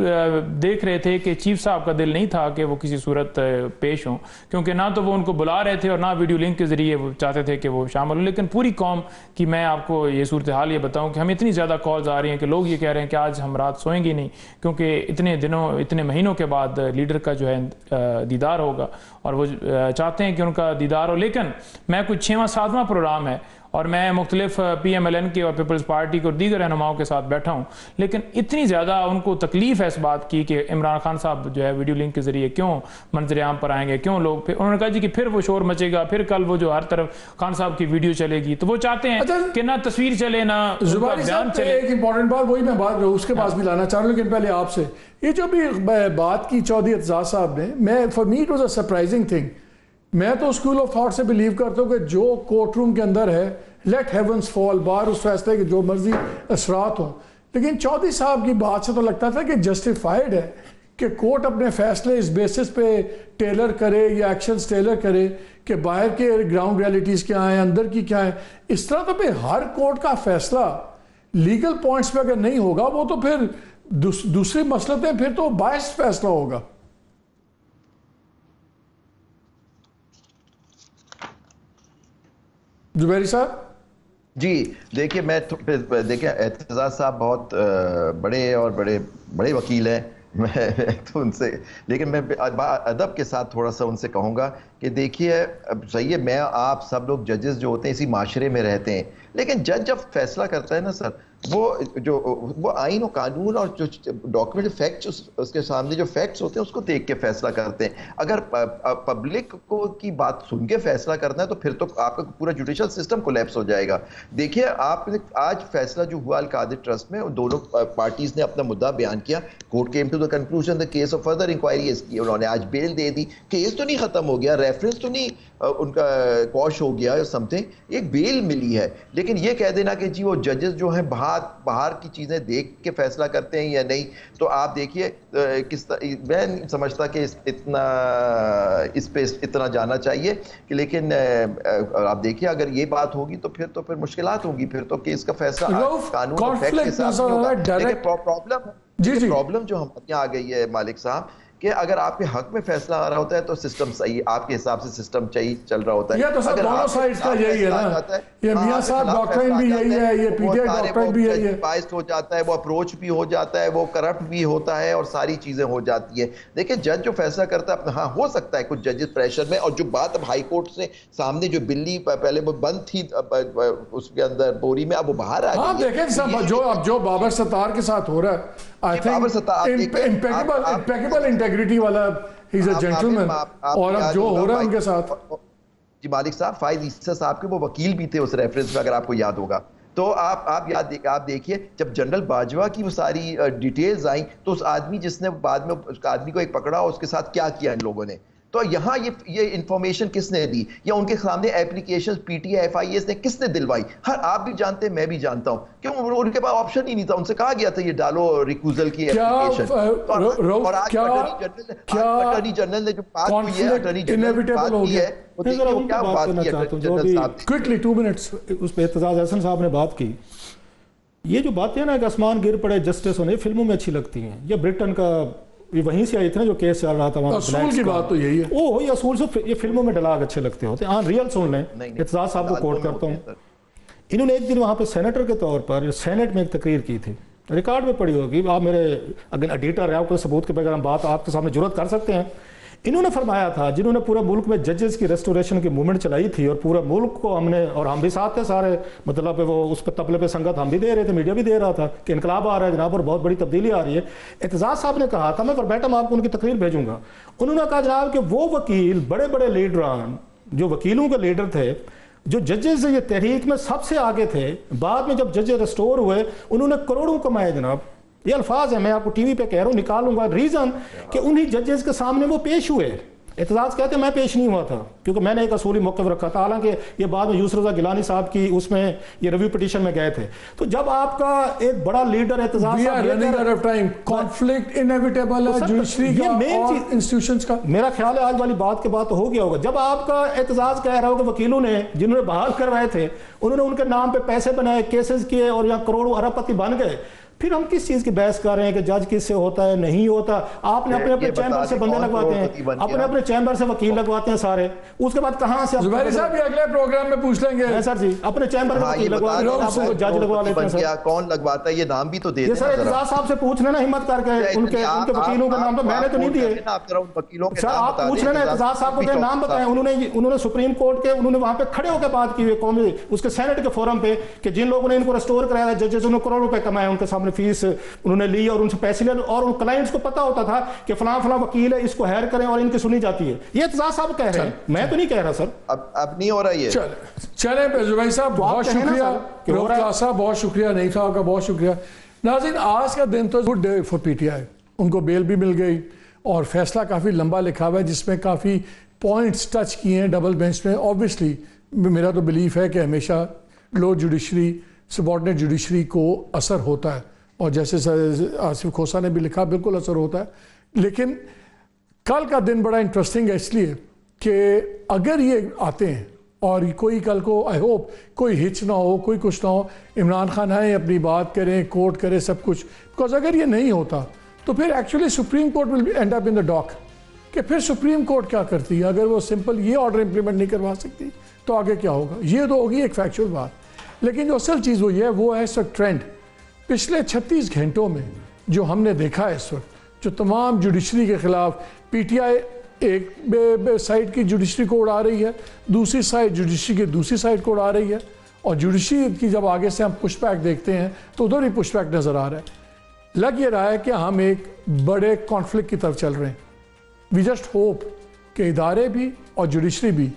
देख रहे थे कि चीफ साहब का दिल नहीं था कि वो किसी सूरत पेश हों, क्योंकि ना तो वो उनको बुला रहे थे और ना वीडियो लिंक के जरिए वो चाहते थे कि वो शामिल हो। लेकिन पूरी कौम की मैं आपको ये सूरत हाल ये बताऊं कि हमें इतनी ज़्यादा कॉल्स आ रही हैं कि लोग ये कह रहे हैं कि आज हम रात सोएंगे नहीं, क्योंकि इतने दिनों इतने महीनों के बाद लीडर का जो है दीदार होगा और वो चाहते हैं कि उनका दीदार हो। लेकिन मैं कुछ 6वां-7वां प्रोग्राम है और मैं मुख्तलिफ PMLN के और पीपल्स पार्टी को दीगर रहनुमाओं के साथ बैठा हूँ, लेकिन इतनी ज़्यादा उनको तकलीफ है इस बात की कि इमरान खान साहब जो है वीडियो लिंक के जरिए क्यों मंजर आम पर आएंगे, क्यों लोग, फिर उन्होंने कहा जी कि फिर वो शोर मचेगा, फिर कल वो जो हर तरफ खान साहब की वीडियो चलेगी, तो वो चाहते हैं कि ना तस्वीर चले ना बयान चले। एक इंपॉर्टेंट बात वही मैं बात उसके पास भी लाना चाह रहा हूँ, लेकिन पहले आपसे ये जो भी बात की चौधरी एतजाज साहब ने, मैं for me it was a surprising thing. मैं तो स्कूल ऑफ थॉट से बिलीव करता हूँ कि जो कोर्ट रूम के अंदर है, लेट हेवंस फॉल, बाहर उस फैसले के जो मर्जी असरात हों, लेकिन चौधरी साहब की बात से तो लगता था कि जस्टिफाइड है कि कोर्ट अपने फैसले इस बेसिस पे टेलर करे या एक्शंस टेलर करे कि बाहर के ग्राउंड रियलिटीज़ क्या हैं, अंदर की क्या है। इस तरह तो फिर हर कोर्ट का फैसला लीगल पॉइंट्स पे अगर नहीं होगा, वो तो फिर दूसरी मसलतें, फिर तो बायस्ड फैसला होगा। जुबैरी साहब जी, देखिए मैं देखिए एतजाज साहब बहुत बड़े और बड़े वकील हैं, मैं तो उनसे, लेकिन मैं अदब के साथ थोड़ा सा उनसे कहूँगा कि देखिए सही है, मैं आप सब लोग जजेस जो होते हैं इसी माशरे में रहते हैं, लेकिन जज जब फैसला करता है ना सर, वो आइन और कानून और जो डॉक्यूमेंट फैक्ट्स उसके सामने जो फैक्ट्स होते हैं उसको देख के फैसला करते हैं। अगर पब्लिक को की बात सुन के फैसला करना है तो फिर तो आपका पूरा जुडिशल सिस्टम कोलैप्स हो जाएगा। देखिए आपने आज फैसला जो हुआ अलकादर ट्रस्ट में, दोनों पार्टीज ने अपना मुद्दा बयान किया, court came to the conclusion the case of further inquiry की, उन्होंने आज बेल दे दी, केस तो नहीं खत्म हो गया, रेफरेंस तो नहीं उनका कॉश हो गया समथिंग, एक बेल मिली है। लेकिन ये कह देना कि जी वो जजेस जो हैं बाहर की चीज़ें देख के फैसला करते हैं या नहीं, तो आप देखिए मैं नहीं समझता कि इस पे इतना जाना चाहिए कि, लेकिन आप देखिए अगर ये बात होगी तो फिर मुश्किलात होगी, फिर तो केस का फैसला कानून और फैक्ट के साथ नहीं होगा। प्रॉब्लम जो हमारे यहाँ आ गई है मालिक साहब कि अगर आपके हक में फैसला आ रहा होता है तो सिस्टम सही, आपके हिसाब से सिस्टम चल रहा होता है। ये तो सब दोनों साइड का यही है ना, ये मियां साहब डॉक्ट्रिन भी यही है, ये पीटीआई डॉक्ट्रिन भी यही है, बाइस्ड हो जाता है, वो अप्रोच भी हो जाता है, वो करप्ट भी होता है और सारी चीजें हो जाती है। देखिए जज जो फैसला करता है, हाँ हो सकता है कुछ जजेस प्रेशर में, और जो बात अब हाई कोर्ट से सामने जो बिल्ली पहले वो बंद थी उसके अंदर बोरी में, अब वो बाहर आ गई। देखें जो बाबर सत्तार के साथ हो रहा है, आई थिंक इम्पेकेबल इंटेग्रिटी वाला, ही इज अ जेंटलमैन, और अब जो हो रहा है उनके साथ जी मालिक साहब, फाइज ईसा साहब के वो वकील भी थे उस रेफरेंस में, अगर आपको याद होगा तो आप देखिए जब जनरल बाजवा की वो सारी डिटेल्स आई तो उस आदमी जिसने बाद में उस आदमी को एक पकड़ा और उसके साथ क्या किया इन लोगों ने, तो यहाँ ये इंफॉर्मेशन किसने दी या उनके सामने एप्लीकेशन पीटीआई FIS ने किसने दिलवाई? हर आप भी जानते हैं, मैं भी जानता हूँ, क्यों उनके पास ऑप्शन ही नहीं था। उनसे कहा गया था ये डालो रिक्यूजल की एप्लीकेशन। और आज अटॉर्नी जनरल ने जो बात हुई है, अटॉर्नी जनरल की बात की है, वो देखिए वो क्या बात की जनरल साहब। क्विकली 2 मिनट्स उस पर एतजाज हसन साहब ने बात की। ये जो बातें हैं ना कि आसमान गिर पड़े जस्टिस होने, फिल्मों में अच्छी लगती हैं। ये ब्रिटेन का ये वहीं से आई थी ना जो केस चल रहा था वहाँ, असूल की बात तो यही है। ओह, ये असूल से ये फिल्मों में डायलॉग अच्छे लगते होते हैं। हाँ, रियल सुन लें, एतजाज साहब को कोट करता हूँ। इन्होंने एक दिन वहाँ पे सेनेटर के तौर पर सेनेट में एक तकरीर की थी, रिकॉर्ड में पड़ी होगी, आप मेरे अगर एडिटर है आपको सबूत के बगैर हम बात आपके सामने जुर्रत कर सकते हैं। इन्होंने फरमाया था, जिन्होंने पूरे मुल्क में जजेस की रेस्टोरेशन की मूवमेंट चलाई थी और पूरे मुल्क को हमने, और हम भी साथ थे सारे, मतलब वो उस पर तबले पे संगत हम भी दे रहे थे, मीडिया भी दे रहा था कि इनकलाब आ रहा है जनाब और बहुत बड़ी तब्दीली आ रही है। एतजाज साहब ने कहा था, मैं वर्बैटम आपको उनकी तकरीर भेजूंगा, उन्होंने कहा जनाब कि वो वकील, बड़े बड़े लीडरान जो वकीलों के लीडर थे, जो जजेस ये तहरीक में सबसे आगे थे, बाद में जब जजेस रेस्टोर हुए उन्होंने करोड़ों कमाए जनाब। ये अल्फाज है, मैं आपको टीवी पे कह रहा हूँ, निकालूंगा। रीजन कि उन्हीं जजेस के सामने वो पेश हुए। एतजाज कहते मैं पेश नहीं हुआ था क्योंकि मैंने एक असूली मौक़िफ़ रखा था, हालांकि ये बाद में यूसुफ रज़ा गिलानी साहब की उसमें ये रिव्यू पिटीशन में गए थे। तो जब आपका एक बड़ा लीडर एतजाज कॉन्फ्लिक्ट इनएविटेबल है जुडिशरी का और इंस्टीट्यूशंस का, मेरा ख्याल है आज वाली बात के बाद तो हो गया होगा। जब आपका एतजाज कह रहा हो कि वकीलों ने जिन्होंने बहाल करवाए थे उन्होंने उनके नाम पे पैसे बनाए, केसेस किए और यहाँ करोड़ों अरबपति बन गए, फिर हम किस चीज की बहस कर रहे हैं कि जज किससे होता है नहीं होता? आपने अपने अपने चैम्बर से बंदे लगवाते हैं, अपने अपने चैम्बर से वकील लगवाते हैं सारे, उसके बाद कहां से जुबैरी साहब ये अगले प्रोग्राम में पूछ लेंगे। सर जी अपने चैम्बर में वकील लगवा रहे हैं, जज लगवा लेते हैं सर। कौन लगवाता है ये नाम भी तो दे दें सर। एतजाज साहब से पूछ लेना हिम्मत करके, उनके वकीलों के नाम तो मैंने तो नहीं दिए सर, आप पूछ लेना एतजाज साहब को नाम बताएं। उन्होंने सुप्रीम कोर्ट के उन्होंने वहां पे खड़े होकर बात की हुई कौमी उसके सेनेट के फोरम पे कि जिन लोगों ने इनको रेस्टोर कराया, जजेस उन्होंने करोड़ों रुपए कमाए, उनके सामने फीस उन्होंने ली और उनसे पैसे लिए और उन क्लाइंट्स को पता होता था कि फलां फलां वकील है, इसको हायर करें और इनकी सुनी जाती है। ये एतजाज साहब कह रहे हैं, मैं तो नहीं कह रहा सर। अब नहीं हो रहा है। चले जुबैरी साहब बहुत शुक्रिया, बहुत शुक्रिया, नहीं था आपका बहुत शुक्रिया। नाज़रीन आज का दिन तो गुड डे फॉर PTI, उनको बेल भी मिल गई और फैसला काफ़ी लंबा लिखा हुआ है जिसमें काफ़ी पॉइंट्स टच किए हैं डबल बेंच में। ऑब्वियसली मेरा तो बिलीफ है कि हमेशा लो जुडिशरी सबॉर्डिनेट जुडिशरी को असर होता है और जैसे आसिफ खोसा ने भी लिखा बिल्कुल असर होता है। लेकिन कल का दिन बड़ा इंटरेस्टिंग है इसलिए कि अगर ये आते हैं और कोई कल को आई होप कोई हिच ना हो, कोई कुछ ना हो, इमरान खान आए अपनी बात करें, कोर्ट करें सब कुछ, बिकॉज अगर ये नहीं होता तो फिर actually Supreme Court will end up in the dock कि फिर सुप्रीम कोर्ट क्या करती है अगर वो सिंपल ये ऑर्डर इंप्लीमेंट नहीं करवा सकती तो आगे क्या होगा। ये तो होगी एक फैक्चुअल बात, लेकिन जो असल चीज़ वो है इसका ट्रेंड पिछले 36 घंटों में जो हमने देखा है इस वक्त, जो तमाम जुडिशरी के खिलाफ PTI एक साइड की जुडिशरी को उड़ा रही है, दूसरी साइड जुडिशरी की दूसरी साइड को उड़ा रही है, और जुडिशरी की जब आगे से हम पुशबैक देखते हैं तो उधर भी पुशबैक नज़र आ रहा है। लग ये रहा है कि हम एक बड़े कॉन्फ्लिक्ट की तरफ चल रहे हैं। वी जस्ट होप कि इदारे भी और जुडिशरी भी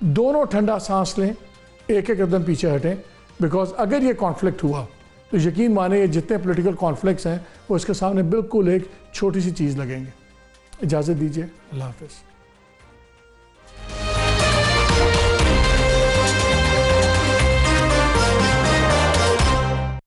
दोनों ठंडा सांस लें, एक एक कदम पीछे हटें, बिकॉज अगर ये कॉन्फ्लिक्ट हुआ तो यकीन माने ये जितने पॉलिटिकल कॉन्फ्लिक्ट्स हैं वो इसके सामने बिल्कुल एक छोटी सी चीज़ लगेंगे। इजाज़त दीजिए, अल्लाह हाफ़िज़।